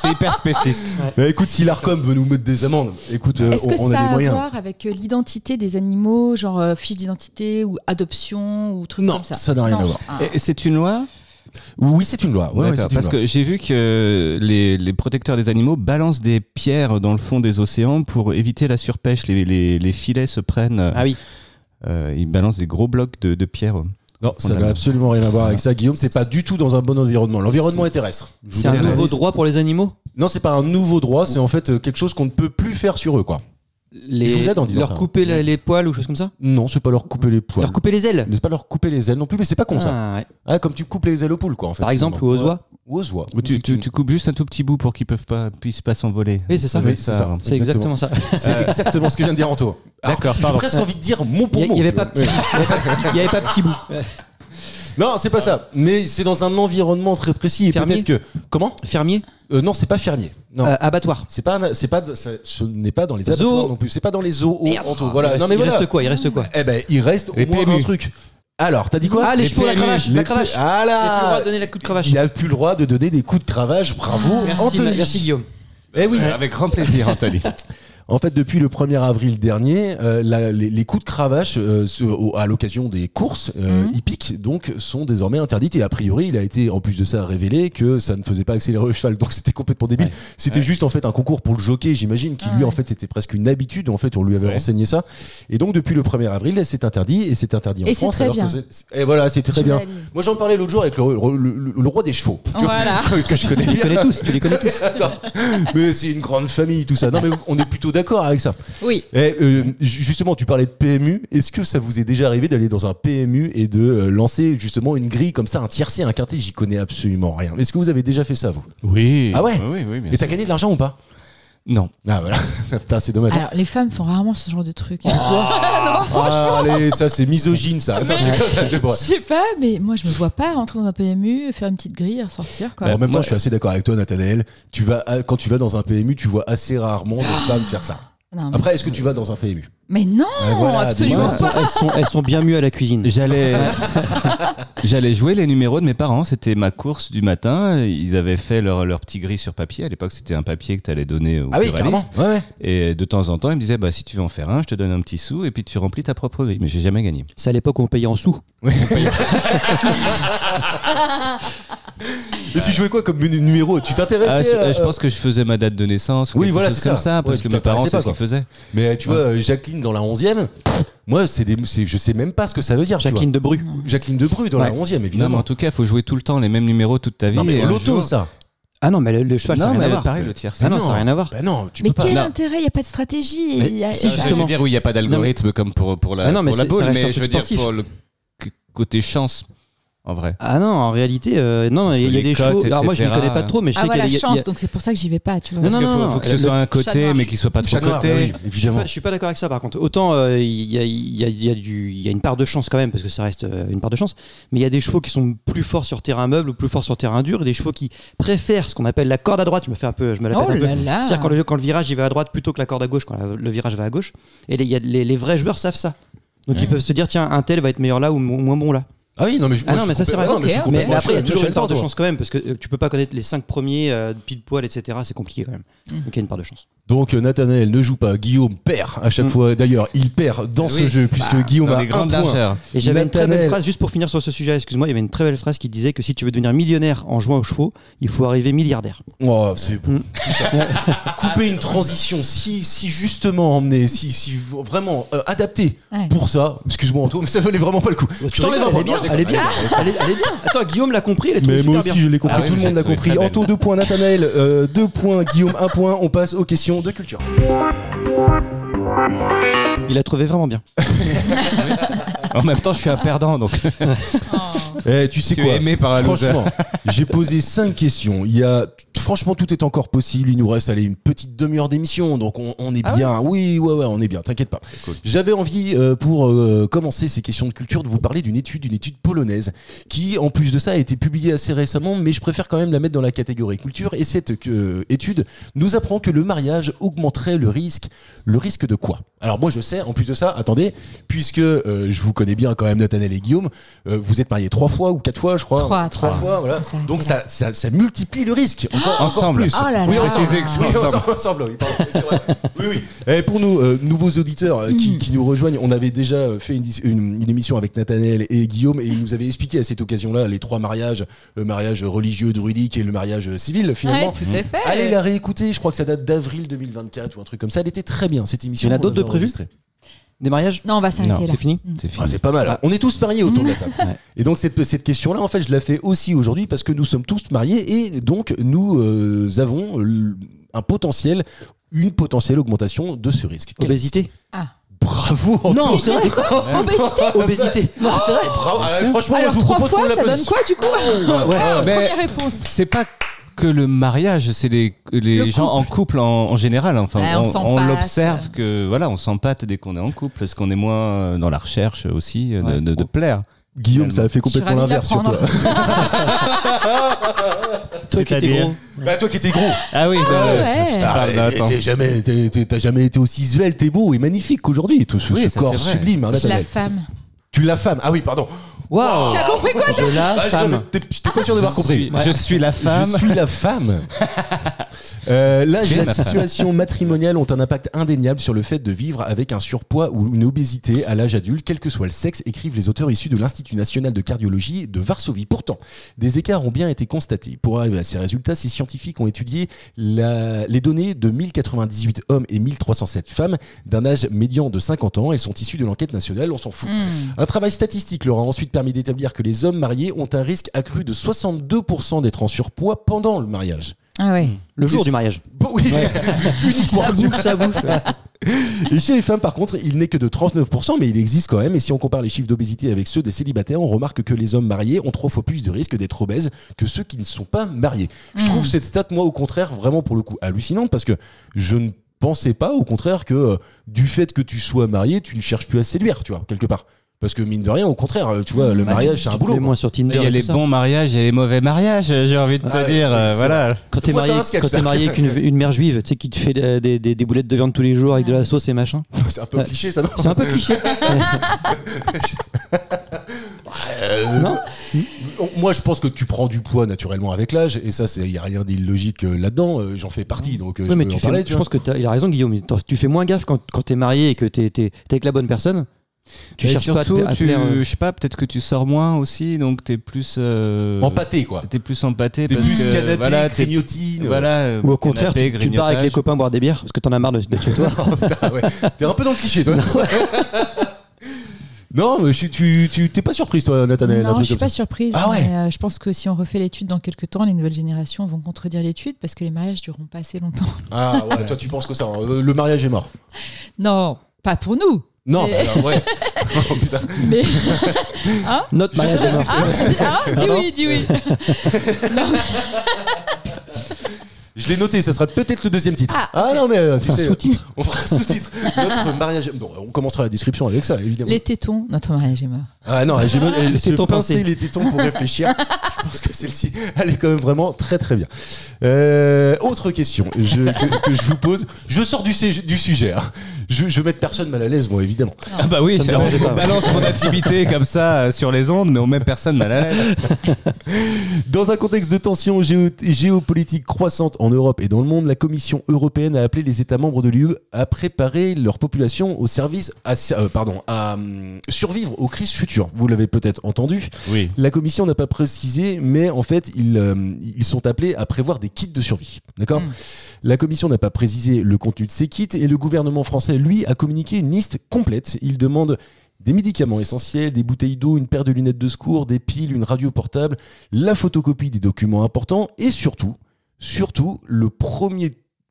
C'est hyper spéciste. Bah écoute, si l'Arcom veut nous mettre des amendes, écoute, Est-ce que on ça a des a à moyens. voir avec l'identité des animaux, genre fiche d'identité ou adoption ou truc Non, comme ça? ça n'a rien Non. à voir. Ah. Et c'est une loi? Oui, c'est une loi. Ouais, D'accord, c'est une parce loi. que j'ai vu que les protecteurs des animaux balancent des pierres dans le fond des océans pour éviter la surpêche. Les filets se prennent. Ah oui. Ils balancent des gros blocs de pierres. Non, ça n'a absolument rien à voir avec ça, Guillaume. T'es pas du tout dans un bon environnement. L'environnement est terrestre. Je vous C'est un dirais. nouveau droit pour les animaux? Non, c'est pas un nouveau droit, c'est en fait quelque chose qu'on ne peut plus faire sur eux, quoi. Je vous aide en disant leur ça. couper les poils ou choses comme ça? Non, c'est pas leur couper les poils. Leur couper les ailes? C'est pas leur couper les ailes non plus, mais c'est pas con ça. Ah, ouais. Ah, comme tu coupes les ailes aux poules, quoi, en fait. Par exemple, ou aux oies? Ou aux oies. Tu coupes juste un tout petit bout pour qu'ils puissent pas s'envoler. Oui, c'est ça. Oui, c'est ça. C'est exactement ça. C'est exactement ce que vient de dire Anto. Alors, D'accord, j'ai pardon. presque envie de dire mot pour Il mot. n'y avait tu pas vois. petit, il y avait pas petit bout. Non, c'est pas ça. Mais c'est dans un environnement très précis. Et Fermier. peut-être que. Comment Fermier? Non, c'est pas fermier. Non. Abattoir. Ce n'est pas dans les Zoo. abattoirs non plus. C'est pas dans les zoos. Merde. Anto. Voilà. Il Non, mais reste voilà. quoi? Il reste quoi? Eh ben, il reste au Les moins PMU. un truc. Alors, t'as dit quoi? Ah, les chevaux, la PMU. cravache. La cravache. Ah Il a plus le droit là. de donner la coup de cravache. Il a plus le droit de donner des coups de cravache. Bravo, Merci, Anthony. merci Guillaume. Eh oui. Avec grand plaisir, Anthony. En fait, depuis le 1er avril dernier, les coups de cravache à l'occasion des courses hippiques donc sont désormais interdites et a priori, il a été en plus de ça révélé que ça ne faisait pas accélérer le cheval, donc c'était complètement débile. C'était juste en fait un concours pour le jockey, j'imagine, qui lui en fait c'était presque une habitude. En fait, on lui avait enseigné ça. Et donc depuis le 1er avril, c'est interdit et c'est interdit en Et c'est France. très Alors bien. que et voilà, c'est très Je bien. valide. Moi, j'en parlais l'autre jour avec le roi des chevaux. Voilà. que je connais Tu les bien. connais tous, tu les connais tous. Attends, mais c'est une grande famille, tout ça. Non, mais on est plutôt d'accord avec ça. Oui. Et, justement, tu parlais de PMU. Est-ce que ça vous est déjà arrivé d'aller dans un PMU et de lancer justement une grille comme ça, un tiercé, un quintet? J'y connais absolument rien. Est-ce que vous avez déjà fait ça, vous? Oui. Ah ouais. Oui, bien Et t'as sûr. gagné de l'argent ou pas? Non. Ah voilà. Putain, c'est dommage. Alors les femmes font rarement ce genre de truc. Ah, allez, ça c'est misogyne, ça. Non, Je sais pas, mais moi je me vois pas rentrer dans un PMU, faire une petite grille et ressortir quoi. En même temps, je suis assez d'accord avec toi, Nathanaël. Quand tu vas dans un PMU, tu vois assez rarement de femmes faire ça. Non, mais... Après, est-ce que tu vas dans un PMU? mais non, voilà, absolument déjà. pas. Elles sont bien mieux à la cuisine. J'allais J'allais jouer les numéros de mes parents, c'était ma course du matin. Ils avaient fait leur petit gris sur papier. À l'époque, c'était un papier que tu allais donner au pluraliste. Ouais. Et de temps en temps, ils me disaient si tu veux en faire un, je te donne un petit sou et puis tu remplis ta propre grille. Mais j'ai jamais gagné. C'est à l'époque où on payait en sous. Et tu jouais quoi comme numéro? Tu t'intéressais Je pense que je faisais ma date de naissance ou quelque chose comme ça, parce que mes parents, c'est ce qu'ils faisaient. Mais tu vois, Jacqueline dans la 11e, moi, je sais même pas ce que ça veut dire. Jacqueline de Bru. Jacqueline de Bru dans la 11e, évidemment. Non, mais en tout cas, il faut jouer tout le temps les mêmes numéros toute ta vie. Non, mais et un l'auto, jour- ça. Ah non, mais le cheval, ça n'a rien à voir. pareil, le tierce. Ah non, ça n'a rien à voir. Bah non, tu Mais peux pas. quel Non. intérêt? Il n'y a pas de stratégie. Mais Il y a- si, Je veux justement. dire, oui, il n'y a pas d'algorithme comme pour la, Ah non, mais pour la ça boule, reste un mais truc je veux dire sportif. pour le côté chance, en vrai. Ah non, en réalité, non, il y a les des cotes, chevaux. Alors moi, je ne etc. connais pas trop, mais je sais voilà, qu'il y a. chance, donc c'est pour ça que j'y vais pas, tu vois. Non, Parce qu'il faut que ce soit un chat côté, noir, mais qu'il soit pas trop Chat noir, côté. bah oui, évidemment. Je suis pas d'accord avec ça par contre. Autant il y a une part de chance quand même parce que ça reste une part de chance, mais il y a des chevaux qui sont plus forts sur terrain meuble ou plus forts sur terrain dur et des chevaux qui préfèrent ce qu'on appelle la corde à droite. Je me la pète un peu. là. C'est-à-dire quand le virage il va à droite plutôt que la corde à gauche quand le virage va à gauche. Et il y a les vrais joueurs savent ça. Donc ils peuvent se dire tiens un tel va être meilleur là ou moins bon là. Ah oui, non, mais mais ça c'est vrai. non, mais je suis Ok, Mais complètement après, il y a toujours une part de toi. chance quand même, parce que tu peux pas connaître les 5 premiers pile poil, etc. C'est compliqué quand même. Donc il y a une part de chance. Donc Nathanaël ne joue pas, Guillaume perd à chaque fois. D'ailleurs, il perd dans ce jeu puisque Guillaume Dans a les un grandes point. largeurs. Et j'avais une très belle Nathanaël. phrase, juste pour finir sur ce sujet, excuse-moi, il y avait une très belle phrase qui disait que si tu veux devenir millionnaire en jouant aux chevaux, il faut arriver milliardaire. Oh, c'est bon. Couper une transition si justement emmenée, si vraiment adaptée Ouais. pour ça. Excuse-moi Anto, mais ça valait vraiment pas le coup. Je t'enlève un Elle point. est bien, Non, je elle est déconne. bien, elle est bien. Attends, Guillaume l'a compris, elle est Mais super moi aussi bien. je l'ai compris, Ah oui, tout le je monde l'a l'ai trouvé compris. très Anto belle. 2 points, Nathanaël 2 points, Guillaume 1 point. On passe aux questions de culture. Il a trouvé vraiment bien. En même temps, je suis un perdant, donc Tu sais tu quoi es aimé par la loser. Franchement, j'ai posé 5 questions. Franchement, tout est encore possible. Il nous reste une petite demi-heure d'émission, donc on est bien. Oui, on est bien. T'inquiète pas. J'avais envie pour commencer ces questions de culture de vous parler d'une étude polonaise qui, en plus de ça, a été publiée assez récemment, mais je préfère quand même la mettre dans la catégorie culture. Et cette étude nous apprend que le mariage augmenterait le risque. Le risque de quoi? Alors moi, je sais. En plus de ça, attendez, puisque je vous connais bien quand même, Nathanaël et Guillaume, vous êtes mariés 3 fois ou 4 fois, je crois. 3 fois, voilà. Ça, Donc voilà. ça multiplie le risque. Encore Ensemble. plus. Oh là là. Oui, Précisez que c'est ensemble. Oui, pardon, c'est vrai. Oui. Et pour nous, nouveaux auditeurs qui nous rejoignent, on avait déjà fait une émission avec Nathanaël et Guillaume et ils nous avaient expliqué à cette occasion-là les 3 mariages, le mariage religieux, druidique et le mariage civil finalement. Ouais, tout à fait. Allez la réécouter, je crois que ça date d'avril 2024 ou un truc comme ça. Elle était très bien cette émission. Il y en a qu'on d'autres de avait prévus enregistrée. Des mariages? Non, on va s'arrêter là. C'est fini? c'est fini. Ah, c'est pas mal. Ah. On est tous mariés autour de la table. Ouais. Et donc cette question-là, en fait, je la fais aussi aujourd'hui parce que nous sommes tous mariés et donc nous avons une potentielle augmentation de ce risque. Obésité? Bravo Antoine. Non, c'est vrai. Obésité. Non, c'est vrai. Bravo. Franchement, Alors moi, je vous 3 propose qu'on fois, ça donne l'applaudisse. quoi du coup? Mais Première réponse. c'est pas que le mariage, c'est les gens en couple en général. Enfin, Ouais, on on s'empâte. l'observe que voilà, on s'empâte dès qu'on est en couple, parce qu'on est moins dans la recherche aussi de plaire. Guillaume, ça a fait complètement Je suis ravie de l'inverse sur toi. Toi qui étais gros. Bah toi qui étais gros. Ah oui, ouais. je parle d'un temps. T'as jamais été aussi svelte et beau et magnifique qu'aujourd'hui. Tout ce Oui, ça, corps c'est vrai. sublime. Hein, Je la Nathanaël. femme. Tu la femme. Ah oui, pardon. Waouh! T'as compris quoi? De la femme. J'étais pas sûr d'avoir compris. Je suis la femme. Je suis la femme. L'âge et J'aime la ma femme. situation matrimoniale ont un impact indéniable sur le fait de vivre avec un surpoids ou une obésité à l'âge adulte, quel que soit le sexe, écrivent les auteurs issus de l'Institut national de cardiologie de Varsovie. Pourtant, des écarts ont bien été constatés. Pour arriver à ces résultats, ces scientifiques ont étudié les données de 1098 hommes et 1307 femmes d'un âge médian de 50 ans. Elles sont issues de l'enquête nationale, on s'en fout. Un travail statistique leur a ensuite permis d'établir que les hommes mariés ont un risque accru de 62% d'être en surpoids pendant le mariage. Ah ouais. Le jour du mariage. Bon, oui, uniquement. Ça bouffe. Et chez les femmes, par contre, il n'est que de 39%, mais il existe quand même. Et si on compare les chiffres d'obésité avec ceux des célibataires, on remarque que les hommes mariés ont 3 fois plus de risques d'être obèses que ceux qui ne sont pas mariés. Je trouve cette stat, moi, au contraire, vraiment pour le coup hallucinante, parce que je ne pensais pas, au contraire, que du fait que tu sois marié, tu ne cherches plus à séduire, tu vois, quelque part. Parce que mine de rien, au contraire, tu vois, le mariage, c'est un boulot. Tu moins sur Tinder. Il y a et les tout ça. bons mariages et les mauvais mariages, j'ai envie de te Ouais, dire. c'est Voilà. Quand t'es On pourrait marié, faire un sketch, quand t'es là. marié avec une mère juive, tu sais, qui te fait des boulettes de viande tous les jours avec de la sauce et machin. C'est un peu cliché, ça, non? C'est un peu cliché. Non. Moi, je pense que tu prends du poids naturellement avec l'âge, et ça, il y a rien d'illogique là-dedans. J'en fais partie, donc je Ouais, mais peux en parler. je pense que il a raison, Guillaume. Tu fais moins gaffe quand t'es marié et que t'es avec la bonne personne. Tu Et cherches surtout, pas à plaire. je sais pas, peut-être que tu sors moins aussi, donc t'es plus Empâté, quoi. T'es plus empâté. T'es parce plus que, canapé, voilà, grignotine. Voilà. Ou au contraire, canapé, tu te barres avec les grignotage. copains boire des bières parce que t'en as marre d'être chez toi. Oh, putain, ouais. T'es un peu dans le cliché, toi. Non, mais tu t'es pas surprise, toi, Nathanaël? Non, je suis pas surprise. Ah ouais. Mais, je pense que si on refait l'étude dans quelques temps, les nouvelles générations vont contredire l'étude parce que les mariages dureront pas assez longtemps. Ah ouais, toi, tu penses que ça, le mariage est mort? Non, pas pour nous. Non, Mais- bah, alors, ouais. Oh, putain. Mais Notre mariage est mort. dis oui. Je l'ai noté, ça sera peut-être le deuxième titre. Ah, ok. Non, mais tu Enfin, sais, sous-titre. on fera un sous-titre. Notre mariage. Bon, on commencera la description avec ça, évidemment. Les tétons, notre mariage est mort. Ah non, j'ai Les se tétons pincer pincés. les tétons pour réfléchir. Je pense que celle-ci, elle est quand même vraiment très très bien. Autre question que je vous pose. Je sors du sujet. Hein. Je veux mettre personne mal à l'aise, moi, évidemment. Ah bah oui, Ça me dérangeait pas. on balance mon intimité comme ça sur les ondes, mais on met personne mal à l'aise. Dans un contexte de tension géopolitique croissante en Europe et dans le monde, la Commission européenne a appelé les États membres de l'UE à préparer leur population au service à survivre aux crises futures. Vous l'avez peut-être entendu. Oui. La Commission n'a pas précisé, mais en fait, ils sont appelés à prévoir des kits de survie. D'accord ? La Commission n'a pas précisé le contenu de ces kits et le gouvernement français, lui, a communiqué une liste complète. Il demande des médicaments essentiels, des bouteilles d'eau, une paire de lunettes de secours, des piles, une radio portable, la photocopie des documents importants et surtout,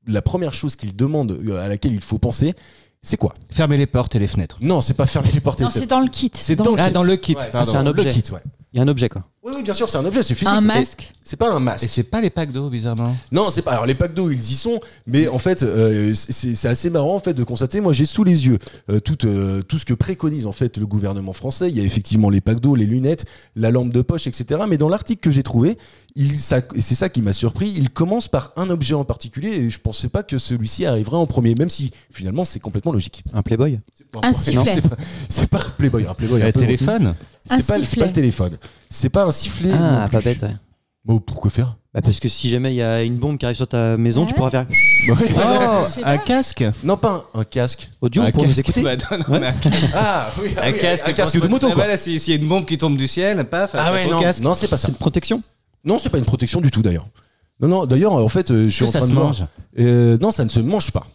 la première chose qu'il demande, à laquelle il faut penser, c'est quoi ? Fermer les portes et les fenêtres. Non, c'est pas fermer les portes et Non, les c'est fenêtres. dans le kit. C'est dans le Ah, kit. dans le kit, Ouais, pardon. c'est un objet. Le kit, ouais. Il y a un objet, quoi. Oui, bien sûr, c'est un objet, c'est physique. Un Et masque. c'est pas un Et masque. c'est pas les packs d'eau, bizarrement. Non, c'est pas. Alors les packs d'eau, ils y sont, mais en fait, c'est assez marrant en fait de constater. Moi, j'ai sous les yeux tout ce que préconise en fait le gouvernement français. Il y a effectivement les packs d'eau, les lunettes, la lampe de poche, etc. Mais dans l'article que j'ai trouvé, et c'est ça qui m'a surpris. Il commence par un objet en particulier et je pensais pas que celui-ci arriverait en premier, même si finalement c'est complètement logique. Un Playboy. Un Non, sifflet. c'est pas un Playboy. Un Playboy. un Le peu téléphone. Un C'est pas sifflet. le téléphone. C'est pas un sifflet. Ah, non pas plus. bête, ouais. Bon, pourquoi faire? Bah, parce que si jamais il y a une bombe qui arrive sur ta maison, Ouais. tu pourras faire Oh, sais un pas. casque. Non, pas un casque. audio Un pour nous casque. écouter. Bah, non, Ouais. mais un casque. Ah oui, Un casque. un casque de moto, Ah, quoi. voilà, s'il y a une bombe qui tombe du ciel, paf. Ah ouais, ton non, casque. non, c'est pas ça. C'est une protection. Non, c'est pas une protection du tout d'ailleurs. Non, d'ailleurs, en fait, je suis Que en ça train se de voir. mange. Non, ça ne se mange pas.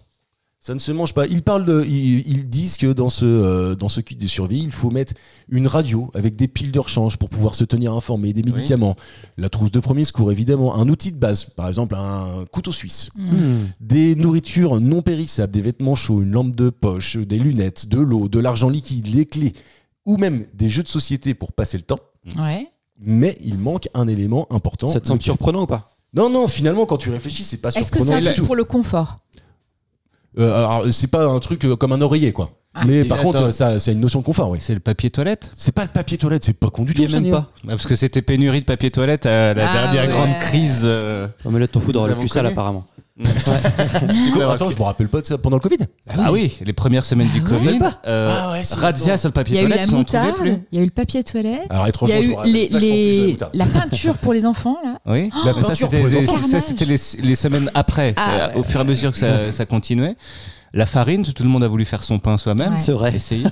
Ça ne se mange pas. Ils disent que dans ce kit de survie, il faut mettre une radio avec des piles de rechange pour pouvoir se tenir informé, des médicaments, la trousse de premier secours évidemment, un outil de base, par exemple un couteau suisse, des nourritures non périssables, des vêtements chauds, une lampe de poche, des lunettes, de l'eau, de l'argent liquide, les clés ou même des jeux de société pour passer le temps. Ouais. Mais il manque un élément important. Ça te semble lequel- surprenant ou pas? Non, finalement, quand tu réfléchis, c'est pas Est-ce que c'est surprenant un du truc tout. pour le confort? Alors, c'est pas un truc comme un oreiller, quoi. Ah. Mais Et par attends. contre, ça, c'est une notion de confort, oui. C'est le papier toilette. C'est pas le papier toilette, c'est pas con du Il y tout, a même Sonia. pas. Parce que c'était pénurie de papier toilette à la Ah, dernière ouais. grande crise. On me là, ton fou dans Nous le avons cul sale connu. apparemment. Attends, je me rappelle pas de ça pendant le Covid. Ah oui, les premières semaines du Covid. Ah ouais, si, Razzia attends. sur le Il papier y a eu toilette, la on n'en trouvait moutarde, plus. il y a eu le papier toilette, Alors il y étrangement, a je me eu rappelle vachement plus de la moutarde. la peinture pour les enfants, là. Oui, La mais ça peinture c'était pour les les, enfants. ça, c'était les semaines après, Ah, au fur et à mesure que ça continuait. La farine, tout le monde a voulu faire son pain soi-même. Ouais. C'est vrai. Essayer.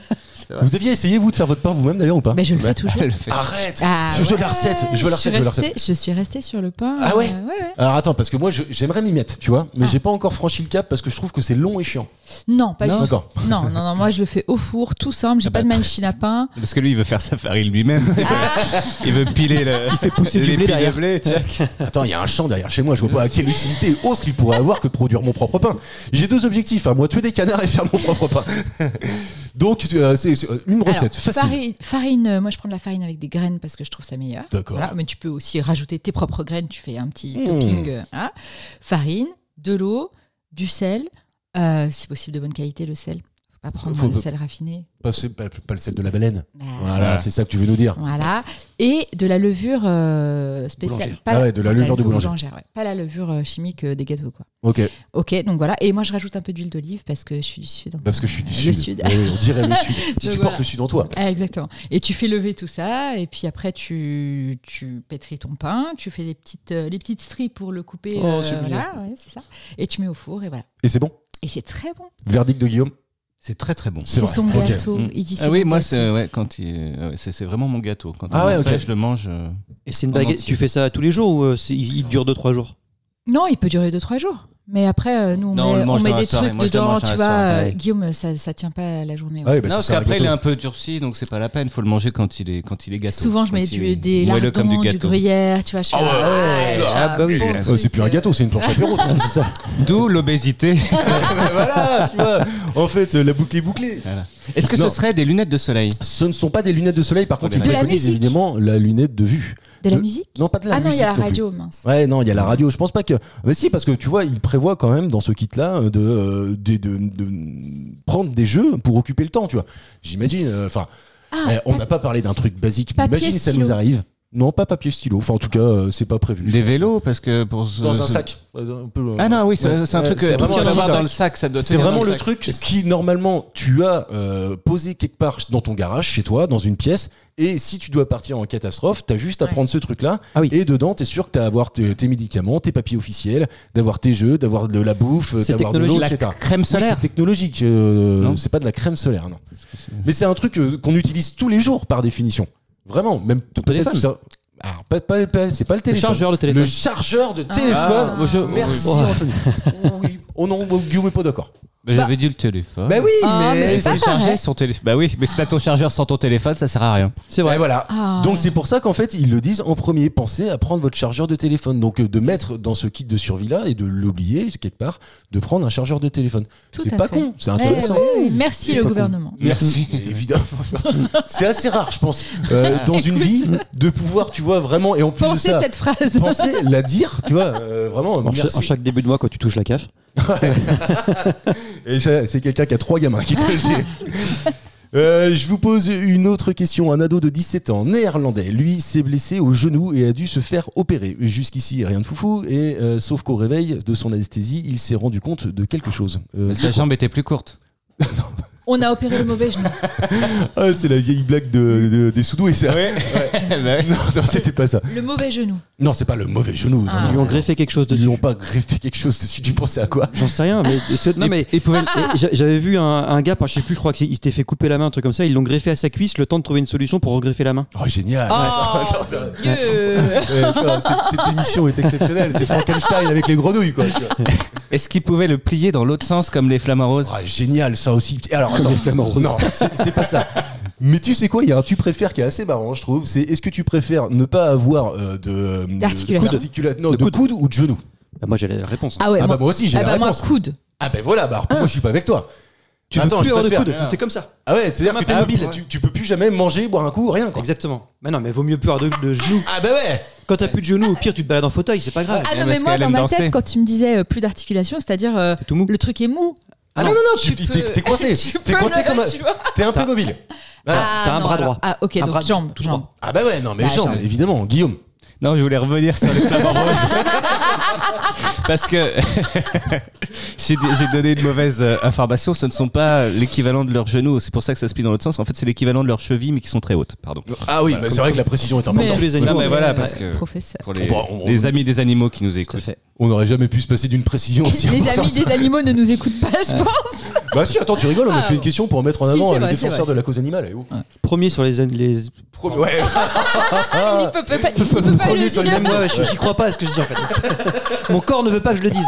Vous aviez essayé, vous, de faire votre pain vous-même d'ailleurs ou pas? Mais je le fais toujours. Elle le fait. Arrête Ah, Je veux ouais. la recette, je veux la recette, je veux la recette. Je suis restée sur le pain. Ah ouais ouais. Alors attends, parce que moi, j'aimerais m'y mettre, tu vois, mais Ah. j'ai pas encore franchi le cap parce que je trouve que c'est long et chiant. Non, pas du tout. D'accord. Non, moi je le fais au four, tout simple, j'ai Ah pas bah. de machine à pain. Parce que lui, il veut faire sa farine lui-même. Il veut piler le. Il fait pousser du blé derrière. Attends, il y a un champ derrière chez moi, je vois pas à quelle utilité autre il pourrait avoir que de produire mon propre pain. J'ai deux objectifs, hein, moi tuer des canards et faire mon propre pain. Donc, c'est une recette Alors, facile. farine, moi je prends de la farine avec des graines parce que je trouve ça meilleur. D'accord. Voilà, mais tu peux aussi rajouter tes propres graines, tu fais un petit Mmh. topping. Hein. Farine, de l'eau, du sel, si possible de bonne qualité le sel. Pas prendre Faut le pas- sel raffiné. Pas le sel de la baleine. Voilà, Voilà. c'est ça que tu veux nous dire. Voilà. Et de la levure spéciale. Boulangère. Pas Ah ouais, de la levure de boulanger. Ouais. Pas la levure chimique des gâteaux, quoi. Ok. Ok, donc voilà. Et moi, je rajoute un peu d'huile d'olive parce que je suis du Sud. Parce que je suis du Le Sud. Sud. Oui, on dirait le Sud. Si Donc tu voilà. portes le Sud en toi. Ah, exactement. Et tu fais lever tout ça, et puis après tu pétris ton pain, tu fais les petites stries pour le couper. Oh, c'est mignon. voilà, ouais, c'est ça. Et tu mets au four, et voilà. Et c'est bon. Et c'est très bon. Verdict de Guillaume. C'est très très bon. C'est vrai. son Ok. gâteau. Mm. Il dit Ah oui, mon moi gâteau. c'est vraiment mon gâteau. Quand Ah on ouais, en fait, ok. je le mange. Et c'est une En baguette. entier. Tu fais ça tous les jours ou il dure 2-3 jours? Non, il peut durer 2-3 jours. Mais après, nous, Non, on le on mange met dans la des soirée. trucs Moi, je le dedans, mange dans tu la vois. soirée. Ouais. Guillaume, ça tient pas la journée. ouais. Ah oui, bah, Non, c'est parce ça, un qu'après il est gâteau. un peu durci, donc c'est pas la peine. Faut le manger quand il est gâteau. Souvent, je mets Quand il est des moelleux comme lardons, du gâteau. gruyère, tu vois. Je fais, Ah bah oui. bon Oh, c'est plus un gâteau, c'est une planche apéro. C'est ça. D'où l'obésité. Voilà, tu vois. En fait, la boucle est bouclée. Voilà. Est-ce que Non. ce serait des lunettes de soleil? Ce ne sont pas des lunettes de soleil, par contre, De ils la préconisent musique. évidemment la lunette de vue. De la musique. Non, pas de la Ah non, musique. il y a la non plus. radio, mince. Ouais, non, il y a la radio. Je pense pas que. Mais si, parce que tu vois, il prévoit quand même dans ce kit-là de prendre des jeux pour occuper le temps, tu vois. J'imagine. Enfin, on n'a pas parlé d'un truc basique, mais papier, imagine ça stylo. nous arrive. Non, pas papier stylo. Enfin, en tout cas, c'est pas prévu. Des vélos, parce que pour Dans un sac. Un peu, Ah non, oui, c'est ouais. c'est un truc C'est vraiment vraiment à avoir un dans le sac. Ça doit C'est tenir vraiment dans le sac. truc qui, normalement, tu as posé quelque part dans ton garage, chez toi, dans une pièce, et si tu dois partir en catastrophe, t'as juste à Ouais. prendre ce truc-là, Ah oui. et dedans, t'es sûr que t'as à avoir tes médicaments, tes papiers officiels, d'avoir tes jeux, d'avoir de la bouffe, C'est d'avoir de l'eau, technologique. etc. La crème Oui, solaire. c'est technologique, Non. c'est pas de la crème solaire, non. Mais c'est un truc qu'on utilise tous les jours, par définition. Vraiment, même Ton peut-être téléphone. ça- Alors, c'est pas le téléphone. chargeur de téléphone. Le chargeur de téléphone. Ah. Merci, Ouais. Anthony. Oui. Oh non, Guillaume est pas d'accord. Bah, j'avais dit le téléphone. Bah oui, Ah, mais mais c'est pas C'est chargé pareil. son téléphone. Bah oui, mais si t'as ton chargeur sans ton téléphone, ça sert à rien. C'est Ouais, vrai. voilà. Ah. Donc c'est pour ça qu'en fait ils le disent en premier, pensez à prendre votre chargeur de téléphone. Donc de mettre dans ce kit de survie là et de l'oublier quelque part de prendre un chargeur de téléphone. Tout C'est à pas fait. con, c'est intéressant. Oui, merci C'est le pas gouvernement. Merci, évidemment. C'est assez rare, je pense, dans une vie de pouvoir, tu vois, vraiment, et en plus Pensez de ça, cette phrase. penser, la dire, tu vois, vraiment. En Merci. chaque début de mois, quand tu touches la CAF. Et ça, c'est quelqu'un qui a 3 gamins qui te le dit. Je vous pose une autre question. Un ado de 17 ans, néerlandais, lui s'est blessé au genou et a dû se faire opérer. Jusqu'ici, rien de foufou. Et sauf qu'au réveil de son anesthésie, il s'est rendu compte de quelque chose. Sa jambe était plus courte. On a opéré le mauvais genou. Ah, c'est la vieille blague des soudoués, ça. Bah oui. Non, non, c'était pas ça. Le mauvais genou. Non, c'est pas le mauvais genou. Ah. Non, Ils lui non. ont greffé quelque chose Ils lui dessus. ont pas greffé quelque chose dessus. Tu pensais à quoi? J'en sais rien, mais non mais Il pouvait- j'avais vu un gars, je sais plus, je crois qu'il s'était fait couper la main, un truc comme ça. Ils l'ont greffé à sa cuisse, le temps de trouver une solution pour regreffer la main. Oh, génial. Oh, Attends, Dieu. tu vois, cette émission est exceptionnelle. C'est Frankenstein avec les grenouilles, quoi. tu vois. Est-ce qu'il pouvait le plier dans l'autre sens comme les flamants roses? Ah, génial, ça aussi. Et alors, Comme attends. les flamants roses. Non, c'est pas ça. Mais tu sais quoi, il y a un tu préfères qui est assez marrant, je trouve. C'est est-ce que tu préfères ne pas avoir D'articulation. de coude ou de genou? Bah, moi j'ai la réponse. Ah ouais, Ah bah moi aussi j'ai ah la bah moi, réponse. coude. Ah ben voilà, bah moi je suis pas avec toi. Tu Attends, veux plus je avoir de préfère. coude. T'es comme ça. Ah ouais, c'est-à-dire Comme que un tu, Playmobil. tu peux plus jamais manger, boire un coup, rien quoi. Exactement. Mais non, mais vaut mieux plus avoir de genoux. Ah bah ouais. Quand t'as plus de genoux, au pire tu te balades en fauteuil, c'est pas grave. Ah Ouais, non, parce mais moi, qu'elle dans aime ma danser. tête, quand tu me disais plus d'articulation, c'est-à-dire T'es tout mou. le truc est mou. Ah non non non, Tu t'es peux- coincé. tu T'es peux coincé le- comme un. tu vois. T'es un peu mobile. Voilà. T'as un non, bras alors- droit. Ah ok, Un donc bras jambe. tout jambe. droit. Ah bah ouais, non mais Bah, jambes, jambes. évidemment, Guillaume. Non, je voulais revenir sur les flamants roses. Parce que j'ai donné une mauvaise information. Ce ne sont pas l'équivalent de leurs genoux. C'est pour ça que ça se plie dans l'autre sens. En fait, c'est l'équivalent de leurs chevilles, mais qui sont très hautes. Pardon. Ah oui, bah c'est vrai que la précision est importante. tous les animaux. Non, mais voilà, parce que Professeur. pour On- les amis des animaux qui nous Tout à écoutent. fait. On n'aurait jamais pu se passer d'une précision aussi Les importante. amis des animaux ne nous écoutent pas, je pense. Bah si, attends, tu rigoles, on a Ah, fait une bon. question pour mettre en Si, avant c'est les vrai, c'est défenseurs vrai, de la cause animale. Eh oh. Premier sur les Ouais. Il peut pas Premier le sur les dire. animaux. Ouais, j'y crois pas à ce que je dis en fait. Mon corps ne veut pas que je le dise.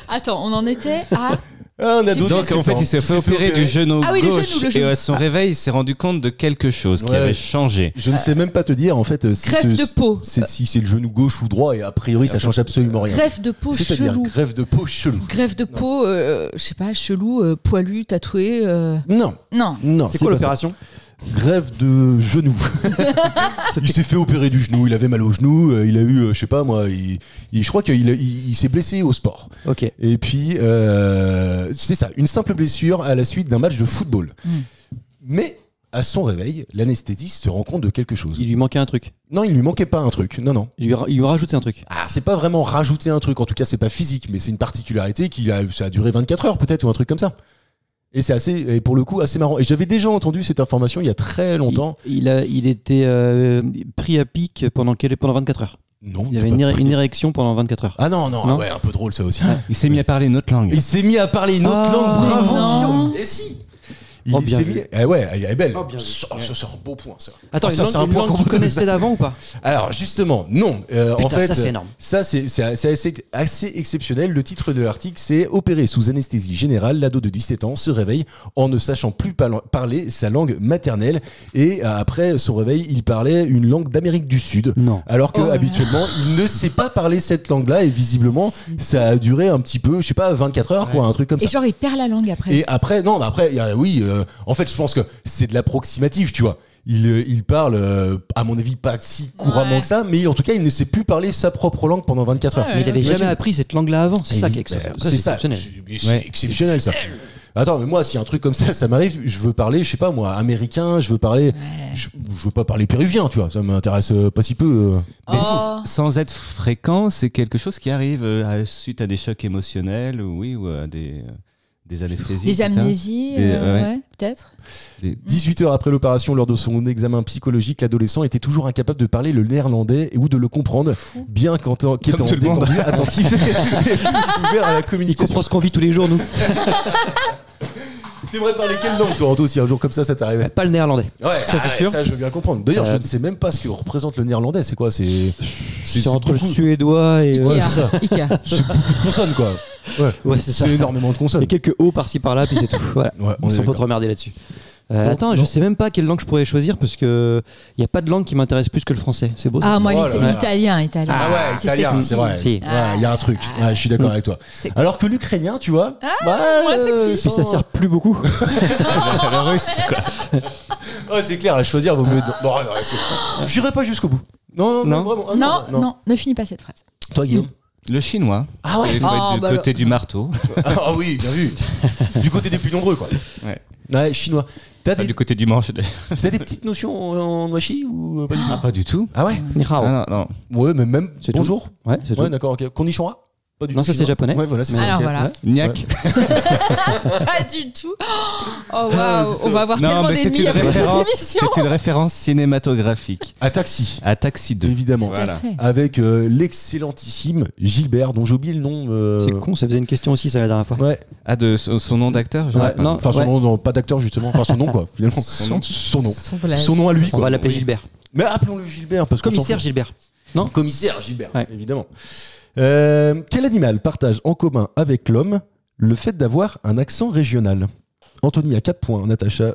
Attends, on en était à. Un ado de Donc 17 en fait, ans il s'est fait opérer du genou Ah oui, le gauche genou, le genou. et à son réveil, il s'est rendu compte de quelque chose qui Ouais. avait changé. Je ne sais même pas te dire en fait si Greffe de peau. si c'est le genou gauche ou droit et a priori ça change absolument rien. Greffe de peau C'est-à-dire chelou. greffe de peau chelou. Greffe de peau, je sais pas, chelou, poilu, tatoué. Non, Non. non. C'est quoi pas l'opération ça. grève de genou. Il s'est fait opérer du genou, il avait mal au genou, il a eu, je sais pas moi, je crois qu'il s'est blessé au sport. Ok. Et puis, c'est ça, une simple blessure à la suite d'un match de football. Mais à son réveil, l'anesthésiste se rend compte de quelque chose. Il lui manquait un truc. Non, il lui manquait pas un truc. Non. Il lui a rajouté un truc. Ah, c'est pas vraiment rajouter un truc. En tout cas, c'est pas physique, mais c'est une particularité ça a duré 24 heures peut-être ou un truc comme ça. Et c'est et pour le coup, assez marrant. Et j'avais déjà entendu cette information il y a très longtemps. Il était pris à pic pendant 24 heures. Non. Il avait une érection pendant 24 heures. Ah non, ah ouais, un peu drôle ça aussi. Il s'est mis à parler une autre langue. Il s'est mis à parler une autre langue. Bravo, non. Guillaume. Et si. Il bien s'est vu. mis. Eh ouais, elle est belle. Oh, bien vu. Ça, c'est un beau point, ça. Attends, Ça, c'est un une point langue qu'on que tu peut connaissais d'avant ou pas? Alors justement, non. En Putain, fait, ça, c'est énorme. Ça, c'est assez exceptionnel. Le titre de l'article, c'est opéré sous anesthésie générale. L'ado de 17 ans se réveille en ne sachant plus parler sa langue maternelle. Et après son réveil, il parlait une langue d'Amérique du Sud. Non. Alors que habituellement, il ne sait pas parler cette langue-là. Et visiblement, ça a duré un petit peu, je sais pas, 24 heures, quoi, un truc comme ça. Et genre, il perd la langue après. Et après, non, mais après, en fait, je pense que c'est de l'approximatif, tu vois. Il parle, à mon avis, pas si couramment que ça, mais en tout cas, il ne sait plus parler sa propre langue pendant 24 heures. Mais il avait jamais appris cette langue-là avant. C'est ça qui est exceptionnel. C'est exceptionnel, ça. Attends, mais moi, si un truc comme ça m'arrive, je veux parler, je sais pas moi, américain, je veux parler, je veux pas parler péruvien, tu vois, ça m'intéresse pas si peu. Mais sans être fréquent, c'est quelque chose qui arrive suite à des chocs émotionnels, ou à des anesthésies. Des amnésies, ouais, peut-être. 18 heures après l'opération, lors de son examen psychologique, l'adolescent était toujours incapable de parler le néerlandais ou de le comprendre, bien qu'étant détendu, attentif et ouvert à la Il communication. comprend ce qu'on vit tous les jours, nous. T'aimerais parler quelle langue, toi, Anto, si un jour comme ça t'arrivait? Pas le néerlandais. Ouais, ça c'est sûr. Ça, je veux bien comprendre. D'ailleurs, je ne sais même pas ce que représente le néerlandais. C'est quoi? C'est entre le beaucoup... suédois et. Ouais, c'est ça. Ikea. C'est beaucoup de consonnes, quoi. Ouais, c'est ça. C'est énormément de consonnes. Et quelques O par-ci par-là, puis c'est tout. Voilà. Ouais, On s'en peut te remerder là-dessus. Attends, je sais même pas quelle langue je pourrais choisir parce que il y a pas de langue qui m'intéresse plus que le français. C'est beau ça. Ah, moi, Oh là là. l'italien. Ah ouais, italien, c'est vrai. Si. Il y a un truc. Ouais, je suis d'accord avec toi. Sexy. Alors que l'ukrainien, tu vois, moins sexy. Puis ça sert plus beaucoup. Le russe, quoi. Ouais, c'est clair, à choisir, vaut mieux. Non, j'irai pas jusqu'au bout. Non, vraiment. Ah, Non, ne finis pas cette phrase. Toi, Guillaume. Le chinois. Ah ouais. Il faut être du côté du marteau. Ah oui, bien vu. Du côté des plus nombreux, quoi. Ouais, chinois. T'as Du côté du manche. des petites notions en washi ou pas du tout? Pas du tout. Ah ouais. Ni hao. Non. Ouais, mais même C'est bonjour. Ouais, c'est Ouais, tout. d'accord, ok. Konnichiwa? Pas du Non, tout ça, c'est chinois. japonais. Ouais, voilà, c'est ça. Alors, ok. voilà. Ouais. Niak. Pas du tout. Oh waouh, on va avoir Non, tellement mais c'est d'ennemis une après cette référence. émission. C'est une référence cinématographique. À Taxi. À Taxi 2. Évidemment. Voilà. Tout à fait. Avec l'excellentissime Gilbert, dont j'ai oublié le nom. C'est con, ça faisait une question aussi ça la dernière fois. Ouais. Ah, de son nom d'acteur je Ouais, sais pas. non. Enfin, son Ouais. nom, non, pas d'acteur justement. Enfin, son nom, quoi, finalement. Son nom. Son nom à lui, On quoi. va l'appeler Gilbert. Mais appelons-le Gilbert, parce que. Commissaire Gilbert. Non. Commissaire Gilbert, Ouais. évidemment. Quel animal partage en commun avec l'homme le fait d'avoir un accent régional? Anthony a 4 points, Natacha.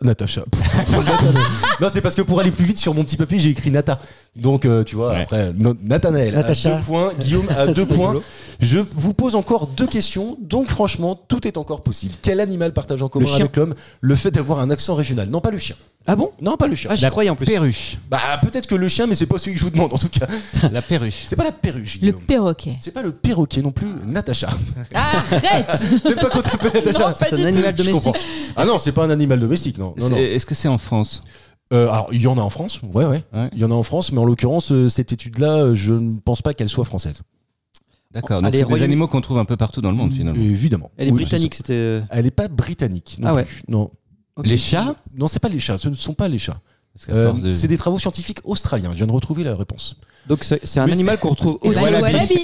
Non, c'est parce que pour aller plus vite sur mon petit papier, j'ai écrit Nata. Donc, tu vois, Ouais. après, Nathanaël Natacha. a 2 points, Guillaume a 2 C'est points. rigolo. Je vous pose encore 2 questions, donc franchement, tout est encore possible. Quel animal partage en commun chien. avec l'homme le fait d'avoir un accent régional? Non, pas le chien. Ah bon? Non, pas le chien. Ah, j'y croyais en plus. Perruche. Bah, peut-être que le chien, mais c'est pas celui que je vous demande, en tout cas. La perruche. C'est pas la perruche, Le Guillaume. perroquet. C'est pas le perroquet non plus, Natacha. Arrête. T'aimes pas quand t'appelles Natacha? Non, pas C'est du un tout. animal Je comprends. domestique. Ah non, c'est pas un animal domestique, non. Non, non. Est-ce que c'est en France? Alors, il y en a en France, ouais. Ouais. Il y en a en France, mais en l'occurrence, cette étude-là, je ne pense pas qu'elle soit française. D'accord. Donc Allez, c'est des Royaume- animaux qu'on trouve un peu partout dans le monde finalement. Évidemment. Elle est Oui, britannique, c'était. c'est ça. Elle est pas britannique. Non Ah ouais. plus. Non. Les chats? Non, c'est pas les chats. Ce ne sont pas les chats. Parce qu'à force de- C'est des travaux scientifiques australiens. Je viens de retrouver la réponse. Donc c'est un Mais animal qu'on retrouve Et aussi. bah, le Wallaby.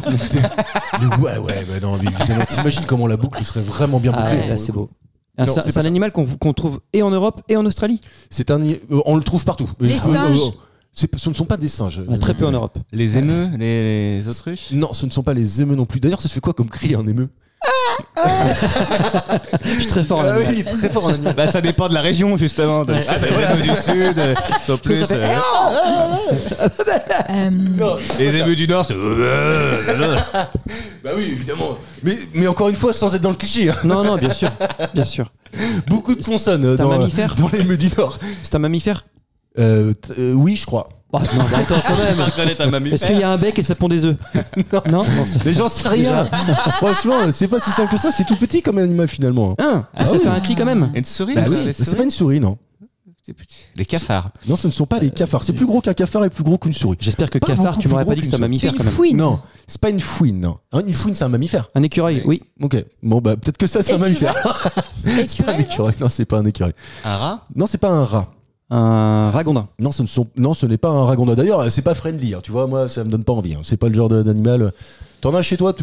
wallaby. Ouais, bah non, mais évidemment, t'imagines comment la boucle serait vraiment bien Ah bouclée. ouais, là c'est beau. Non, C'est c'est c'est pas un ça. animal qu'on trouve et en Europe et en Australie. C'est un, on le trouve partout. Les singes. Ce ne sont pas des singes. On a très peu en Europe. Les émeux, les autruches. Non, ce ne sont pas les émeux non plus. D'ailleurs, ça se fait quoi comme cri un émeu? Je suis très fort en Ah animal. oui, très fort en animal. Bah ça dépend de la région justement. Les émeux du sud sont plus. fait- Non, c'est Les pas ça. émeux du nord, c'est. Bah oui, évidemment. Mais encore une fois, sans être dans le cliché. Hein. Non, non, bien sûr. Bien sûr. Beaucoup de consonnes C'est un dans mammifère les meux du Nord. C'est un mammifère? Oui, je crois. Oh, non, bah attends, quand même. Est-ce qu'il y a un bec et ça pond des œufs? Non. Mais j'en sais rien. Franchement, c'est pas si simple que ça. C'est tout petit comme animal finalement. Ça fait un cri quand même. Et une souris Bah ça, oui, les c'est souris pas une souris, non. C'est petit. Les cafards. Non, ce ne sont pas les cafards. C'est plus gros qu'un cafard et plus gros qu'une souris. J'espère que Pas cafard, beaucoup tu m'aurais plus pas gros dit que c'est un qu'une mammifère Une quand même. fouine. Non, c'est pas une fouine, non. Hein, une fouine, c'est un mammifère. Un écureuil, oui. Ok. Bon, bah peut-être que ça, c'est un mammifère. C'est pas un Écureuil, écureuil. Non, c'est pas un écureuil. Un rat? Non, c'est pas un rat. Un ragondin. Non, ce n'est pas un ragondin. D'ailleurs, c'est pas friendly. Hein. Tu vois, moi, ça me donne pas envie. Hein. C'est pas le genre d'animal. T'en as chez toi,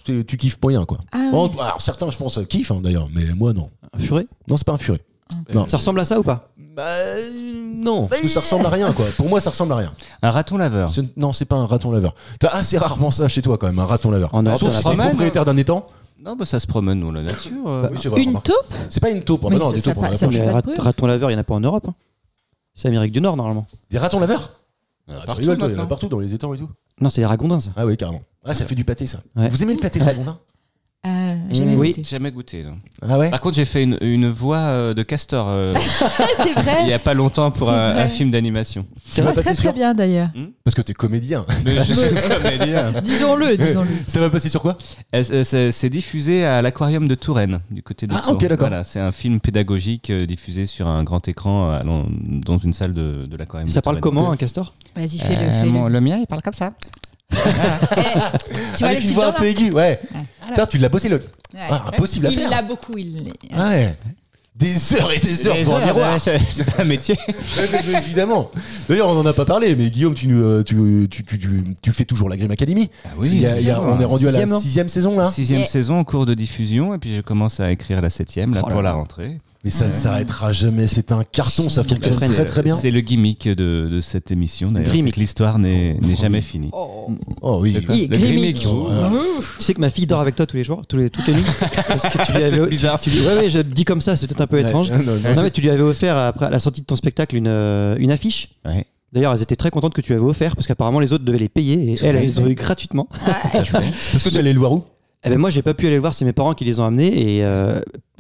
tu kiffes pour rien, quoi. Ah, Bon, oui. alors, certains, je pense, kiffent, hein, d'ailleurs, mais moi, non. Un furet. Non, c'est pas un furet. Non. Ça ressemble à ça ou pas? Bah, non, parce que ça ressemble à rien, quoi. Pour moi, ça ressemble à rien. Un raton laveur. Non, c'est pas un raton laveur. T'as assez rarement ça chez toi, quand même, un raton laveur. En Europe, Sauf ça si va t'es pas. propriétaire d'un étang. Non, bah ça se promène dans la nature. Oui, c'est vrai, Une remarque. taupe? C'est pas une taupe. Ah, bah Mais non, ça- des ça taupes, on en a pa- ça pas. mange Mais pas de bruit. raton laveur, il n'y en a pas en Europe. Hein. C'est Amérique du Nord normalement. Des ratons laveurs Il y en a Tu partout rigoles, toi, il y en a maintenant. partout dans les étangs et tout. Non, c'est les ragondins ça. Ah oui, carrément. Ah, ça fait du pâté, ça. Ouais. Vous aimez le pâté de ragondin Jamais Oui. goûté. Jamais goûté. Non. Ah ouais Par contre, j'ai fait une voix de castor C'est il y vrai. a pas longtemps pour C'est un vrai. film d'animation. C'est va vrai, passer très sur- très bien d'ailleurs. Parce que t'es comédien. Je suis comédien. Disons-le. Ça va passer sur quoi C'est diffusé à l'aquarium de Touraine, du côté de Ah, Tours. ok, d'accord. Voilà, c'est un film pédagogique diffusé sur un grand écran dans une salle de l'aquarium. Ça de parle Touraine. comment un castor? Vas-y, fais-le. Le mien, il parle comme ça. Tu vois les Avec une petits voix un dents peu là aiguë, ouais. Putain, tu l'as bossé le. Ouais. Ah, impossible à Il faire. l'a beaucoup. Ouais. Des heures et des heures devant un miroir. C'est un métier. Mais évidemment. D'ailleurs, on en a pas parlé, mais Guillaume, tu fais toujours la Grime Academy. oui, On est rendu à la Sixième, non 6e saison là. 6e Yeah. saison en cours de diffusion, et puis je commence à écrire la 7e là, Oh là pour la là. rentrée. Mais ça ne s'arrêtera jamais. C'est un carton. Ça fonctionne Friends. très très bien. C'est le gimmick de cette émission d'ailleurs. Gimmick. C'est que l'histoire n'est jamais finie. Oh oui. Oui, Le grimmick. gimmick. Tu sais que ma fille dort avec toi tous les jours, toutes les nuits. Parce que tu lui avais. C'est bizarre. Ouais, je dis comme ça, c'est peut-être un peu étrange. Ouais, non, Non, mais tu lui avais offert après à la sortie de ton spectacle une affiche. Ouais. D'ailleurs, elles étaient très contentes que tu lui avais offert parce qu'apparemment les autres devaient les payer et elles les ont eu gratuitement. Parce que tu allais le voir où Eh ben moi, j'ai pas pu aller le voir, c'est mes parents qui les ont amenés et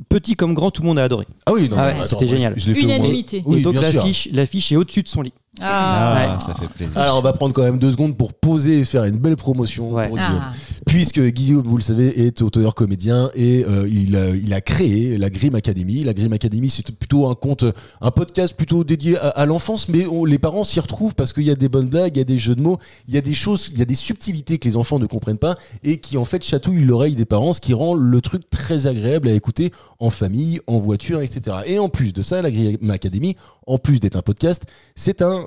petit comme grand, tout le monde a adoré. Ah oui, non. Ah mais ouais, attends, c'était moi, génial. je l'ai fait au moins- Unanimité. Oui, et donc bien sûr. l'affiche est au-dessus de son lit. Ah, Ouais. ça fait plaisir. Alors on va prendre quand même 2 secondes pour poser et faire une belle promotion Ouais. pour Guillaume. Ah. Puisque Guillaume, vous le savez, est auteur comédien et il a créé la Grime Academy. La Grime Academy, c'est plutôt un podcast plutôt dédié à l'enfance, mais les parents s'y retrouvent parce qu'il y a des bonnes blagues, il y a des jeux de mots, il y a des choses, il y a des subtilités que les enfants ne comprennent pas et qui en fait chatouillent l'oreille des parents, ce qui rend le truc très agréable à écouter en famille, en voiture, etc. Et en plus de ça, la Grime Academy, en plus d'être un podcast, c'est un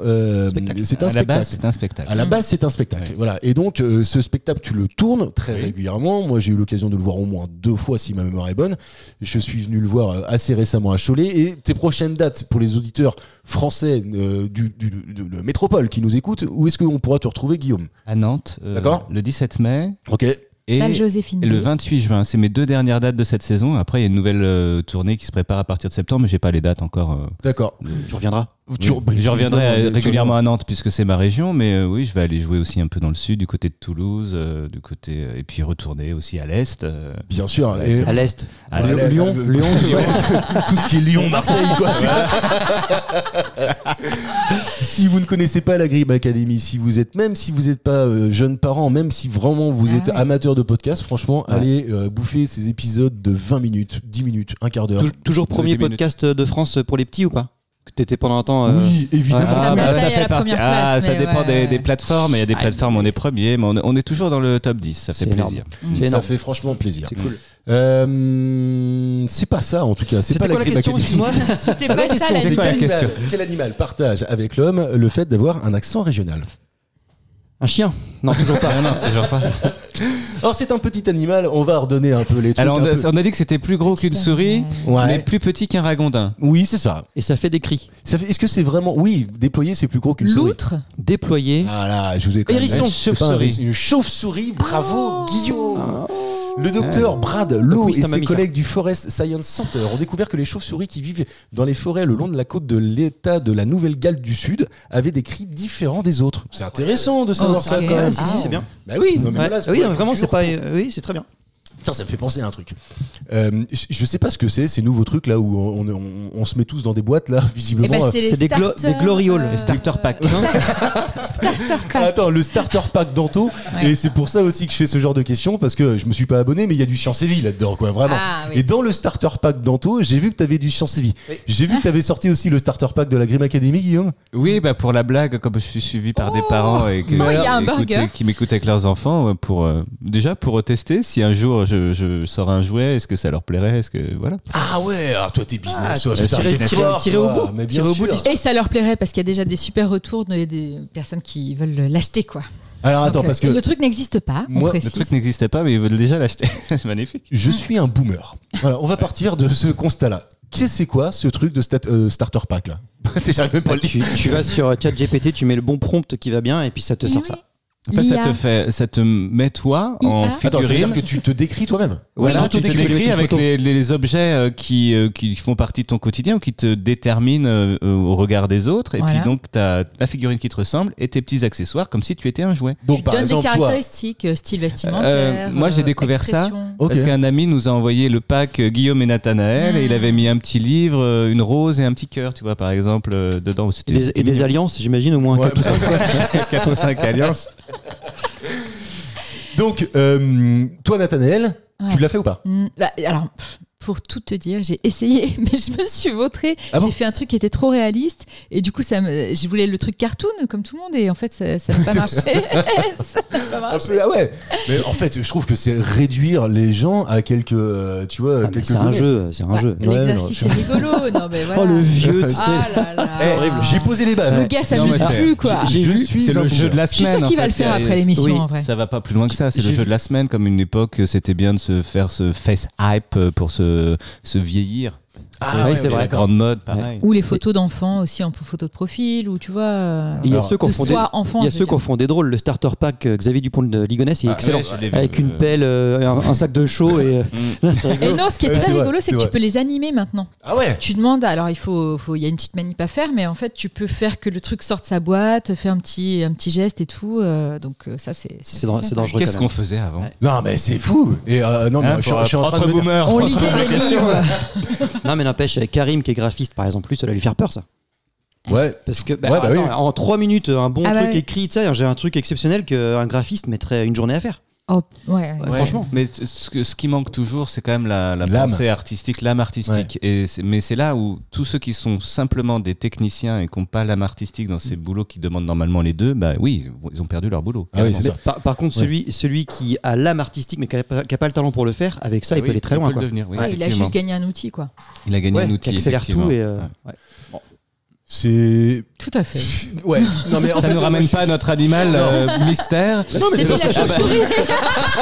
Spectacle. c'est un À la spectacle. base, c'est un spectacle. À la base, c'est un spectacle. Ouais. Voilà. Et donc, ce spectacle, tu le tournes très régulièrement. Moi, j'ai eu l'occasion de le voir au moins 2 fois, si ma mémoire est bonne. Je suis venu le voir assez récemment à Cholet. Et tes prochaines dates pour les auditeurs français de métropole qui nous écoutent, où est-ce qu'on pourra te retrouver, Guillaume? À Nantes, D'accord. le 17 mai. Ok. Et Salle Joséphine. le 28 juin, c'est mes 2 dernières dates de cette saison. Après, il y a une nouvelle tournée qui se prépare à partir de septembre, mais j'ai pas les dates encore. D'accord. Tu reviendras. Je reviendrai régulièrement à Nantes puisque c'est ma région, mais oui, je vais aller jouer aussi un peu dans le sud, du côté de Toulouse, et puis retourner aussi à l'est. Bien sûr. Et- À l'est. À Ouais, Lyon, Lyon, tout ce qui est Lyon, Marseille, quoi. Si vous ne connaissez pas la Grime Academy, même si vous n'êtes pas jeune parent, même si vraiment vous êtes ouais. amateur de podcast, franchement, Ouais. allez bouffer ces épisodes de 20 minutes, 10 minutes, un quart d'heure. Toujours premier 10 minutes. podcast de France pour les petits ou pas? Que t'étais pendant un temps. Oui, évidemment. Ça Ah, met bah, taille ça à fait la partie. première Ah, place, ça mais dépend ouais. des plateformes. Il y a des plateformes où on est premier, mais on est toujours dans le top 10. Ça fait C'est énorme. plaisir. C'est Ça énorme. fait franchement plaisir. C'est cool. C'est pas ça en tout cas. C'est C'était pas la quoi la Grime question, Academy. excuse-moi? C'était pas ça la c'est vie. quoi la question Quel animal partage avec l'homme le fait d'avoir un accent régional? Un chien? Non, toujours pas. Ah non, toujours pas. Alors c'est un petit animal, on va redonner un peu les trucs. Alors, un peu- on a dit que c'était plus gros qu'une souris, Ouais. mais plus petit qu'un ragondin. Oui, c'est ça. Et ça fait des cris. Est-ce que c'est vraiment... Oui, déployé, c'est plus gros qu'une souris. L'outre. Déployé. Ah là, je vous ai quand même... Hérisson. C'est pas un Chauve-souris. hérisson, une chauve-souris, bravo Guillaume. Le docteur Brad Donc Lowe oui, et c'est un ses mammifère. collègues du Forest Science Center ont découvert que les chauves-souris qui vivent dans les forêts le long de la côte de l'État de la Nouvelle-Galles du Sud avaient des cris différents des autres. C'est intéressant de savoir Ok. ça quand même. Si, c'est bien. Bah oui, non mais Ouais. voilà, Ah oui, pour non, la vraiment, culture. c'est pas. Oui, c'est très bien. Tiens, ça me fait penser à un truc. Je sais pas ce que c'est, ces nouveaux trucs là où on se met tous dans des boîtes là, visiblement. c'est des glorioles, les starter packs. Starter pack. Attends, le starter pack d'Anto, Ouais. et c'est pour ça aussi que je fais ce genre de questions, parce que je me suis pas abonné, mais il y a du Science et Vie là-dedans, quoi, vraiment. Ah, oui. Et dans le starter pack d'Anto, j'ai vu que t'avais du Science et Vie. J'ai vu que t'avais sorti aussi le starter pack de la Grim Academy, Guillaume. Oui, bah pour la blague, comme je suis suivi par des parents et que, Oh, il y a un burger. qui m'écoutent avec leurs enfants, déjà pour tester, si un jour je sors un jouet, est-ce que ça leur plairait, est-ce que voilà. Ah ouais, alors toi t'es business, toi, putain, tirer- t'es tirer- fort, tirer au toi. bout. Mais bien Tirer au bout de sûr. Et ça leur plairait parce qu'il y a déjà des super retours des personnes qui veulent l'acheter, quoi. Alors attends, Donc, parce que le truc n'existe pas. Moi, on Le précise. truc n'existait pas, mais ils veulent déjà l'acheter. C'est magnifique. je suis un boomer. Voilà, on va partir de ce constat-là. C'est quoi ce truc de starter pack là? J'arrive même pas à le dire. Tu vas sur ChatGPT, tu mets le bon prompt qui va bien et puis ça te Mais sort oui. ça. Après, l'IA. ça te met toi en IA. Attends, ça veut dire figurine. que tu te décris toi-même. Voilà, Oui, tu te t'auto-décris décris les avec photos. les objets qui font partie de ton quotidien ou qui te déterminent au regard des autres. Et Voilà. puis donc, tu as la figurine qui te ressemble et tes petits accessoires comme si tu étais un jouet. Donc Tu par donnes exemple, des toi, caractéristiques, style vestimentaire. moi, j'ai découvert ça. expression. Ok. Parce qu'un ami nous a envoyé le pack Guillaume et Nathanaël et il avait mis un petit livre, une rose et un petit cœur, tu vois, par exemple, dedans. Et des alliances, j'imagine au moins Ouais, 4 ou 5. 4 ou 5 alliances. donc toi Nathanaël, Ouais. tu l'as fait ou pas? Alors, pour tout te dire, j'ai essayé, mais je me suis vautrée. Ah bon J'ai fait un truc qui était trop réaliste, et du coup, je voulais le truc cartoon comme tout le monde, et en fait, ça n'a pas marché. Ça n'a pas marché. Ah ouais. Mais en fait, je trouve que c'est réduire les gens à quelques, tu vois, Ah, mais quelques c'est un données. jeu, c'est un jeu. L'exercice Ouais, non, est rigolo. Non, mais voilà. Oh le vieux, tu sais. Ah là là. Eh, j'ai posé les bases. Le hein. gars Non, s'amuse mais c'est- plus, quoi. j'ai J'ai vu, vu, suis C'est un le jeu de la Je suis semaine. sûre qu'il en va le fait. faire Il y a- après l'émission, oui. en vrai. Ça va pas plus loin que ça, c'est le J'ai jeu vu. de la semaine, comme une époque, c'était bien de se faire ce face hype pour se vieillir. Ah ouais, c'est C'est vrai. la grande mode, pareil. Ou les photos d'enfants aussi en photo de profil, ou tu vois. Et il y a Alors, ceux qui en le font soir enfant. il y a je veux ceux qui en dire. font des drôles. Le starter pack Xavier Dupont de Ligonnès, il est excellent. ouais, je l'ai vu, Avec une pelle, un sac de chaud et là, c'est Et rigolo. non, ce qui est Ouais, très c'est vrai, rigolo, c'est c'est que vrai. tu peux les animer maintenant. Ah ouais. Tu demandes, alors il y a une petite manip à faire, mais en fait, tu peux faire que le truc sorte sa boîte, faire un petit geste et tout. Donc ça, c'est C'est dangereux. Qu'est-ce quand qu'on même. faisait avant? Ouais. Non mais c'est fou. Et non mais Hein, je suis en train de entre me dire- boomers. On lisait des livres. Non, mais n'empêche, Karim qui est graphiste par exemple, lui, ça va lui faire peur ça. Ouais. Parce que Ouais, bah attends, oui. en 3 minutes, un bon Ah truc bah oui. écrit, tu sais, j'ai un truc exceptionnel qu'un graphiste mettrait une journée à faire. Oh, ouais. Ouais, franchement. Mais ce qui manque toujours, c'est quand même la L'âme. pensée artistique, l'âme artistique. Mais c'est là où tous ceux qui sont simplement des techniciens et qui n'ont pas l'âme artistique dans ces boulots qui demandent normalement les deux, bah oui, ils ont perdu leur boulot. Ah oui, c'est Mais ça. par contre, celui qui a l'âme artistique mais qui n'a pas le talent pour le faire, avec ça, il peut aller très loin. Il peut Quoi. le devenir, oui, Ouais, il a effectivement. juste gagné un outil, quoi. Il a gagné Ouais, un qui outil. accélère effectivement. tout et Ouais. C'est Tout à fait. ouais. Non mais en Ça fait, ne ramène moi, pas notre animal mystère. Non mais c'est C'était pour la ça. chauve-souris.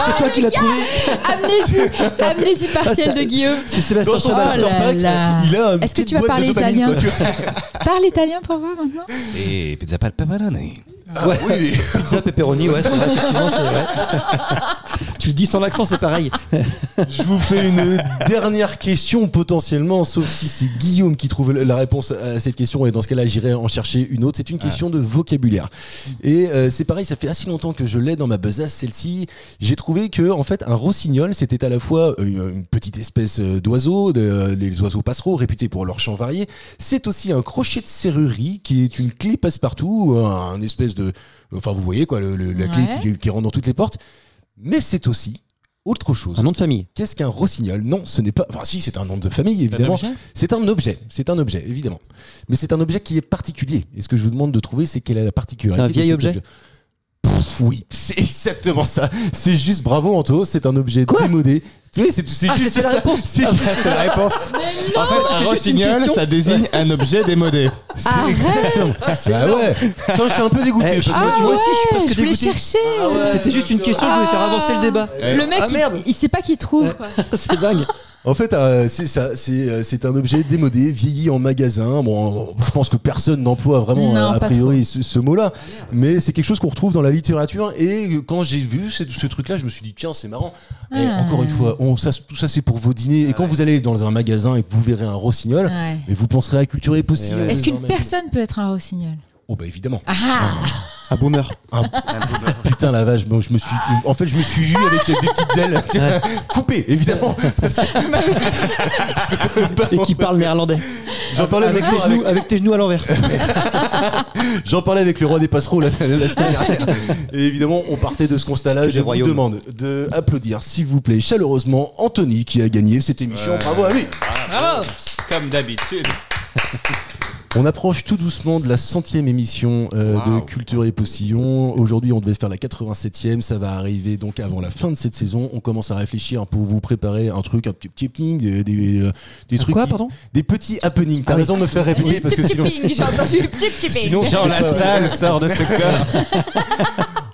c'est toi qui l'as trouvé. Amnésie partielle de Guillaume. C'est Sébastien Dans son Chazal. starter là pack, là. il a une Est-ce que petite tu vas boîte de parler dopamine, italien quoi, tu vois. Parle italien pour voir maintenant. Et pizza pas le pepperoni. Ouais. Oui. Pizza pepperoni, ouais, c'est vrai, effectivement, c'est vrai. Tu le dis sans l'accent, c'est pareil. Je vous fais une dernière question potentiellement, sauf si c'est Guillaume qui trouve la réponse à cette question, et dans ce cas-là, j'irai en chercher une autre. C'est une question de vocabulaire. Et c'est pareil, ça fait assez longtemps que je l'ai dans ma besace, celle-ci. J'ai trouvé que, en fait, un rossignol, c'était à la fois une petite espèce d'oiseau, les oiseaux passereaux, réputés pour leur chant varié. C'est aussi un crochet de serrurerie, qui est une clé passe-partout, un espèce de... Enfin, vous voyez, quoi, la clé Ouais. qui rentre dans toutes les portes. Mais c'est aussi autre chose. Un nom de famille. Qu'est-ce qu'un rossignol? Non, ce n'est pas... Enfin si, c'est un nom de famille, évidemment. C'est un objet, évidemment. Mais c'est un objet qui est particulier. Et ce que je vous demande de trouver, c'est quelle est la particularité. C'est un vieil de cet objet Oui, c'est exactement ça. C'est juste bravo, Anto, c'est un objet Quoi démodé. Oui, c'est juste c'était la ça. réponse. C'est juste la réponse. En fait, un c'était juste une rossignol, question. ça désigne un objet démodé. c'est exactement. Ah ouais. Tiens, je suis un peu dégoûté. Eh, parce que ah tu vois, ouais, aussi, je suis presque je voulais dégoûté. chercher. C'était juste une question, je voulais faire avancer le débat. Le mec, Ah, merde. il sait pas qui trouve. quoi. C'est dingue. En fait, c'est ça, c'est un objet démodé, vieilli en magasin. Bon, je pense que personne n'emploie vraiment, Non, a pas priori, ce mot-là. Mais c'est quelque chose qu'on retrouve dans la littérature. Et quand j'ai vu ce truc-là, je me suis dit, tiens, c'est marrant. Et Ah. encore une fois, tout ça, c'est pour vos dîners. Et quand vous allez dans un magasin et que vous verrez un rossignol, Ouais. mais vous penserez à Culture et Possible. Ouais. Est-ce qu'une personne peut être un rossignol? Oh, bah évidemment. Ah Un boomer. Putain, Putain la vache, bon, je me suis vu avec des petites ailes coupées évidemment parce que je peux même pas Et qui parle néerlandais. J'en parlais Avec tes genoux à l'envers. J'en parlais avec le roi des passereaux la semaine dernière. Et évidemment, on partait de ce constat-là. Je vous demande de applaudir, s'il vous plaît, chaleureusement Anthony qui a gagné cette émission. Bravo à lui. Bravo. Comme d'habitude. On approche tout doucement de la 100e émission de Culture et Postillon. Aujourd'hui, on devait faire la 87e. Ça va arriver donc avant la fin de cette saison. On commence à réfléchir pour vous préparer un truc, un petit happening, des trucs. Quoi, pardon ? Des petits happenings. T'as raison de me faire répéter parce que sinon. J'ai entendu le petit ping. Sinon, Jean Lassalle sort de ce corps.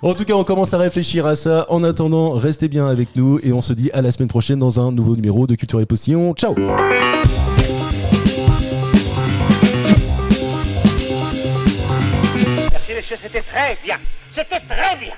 En tout cas, on commence à réfléchir à ça. En attendant, restez bien avec nous et on se dit à la semaine prochaine dans un nouveau numéro de Culture et Postillon. Ciao. Merci, messieurs, c'était très bien. C'était très bien.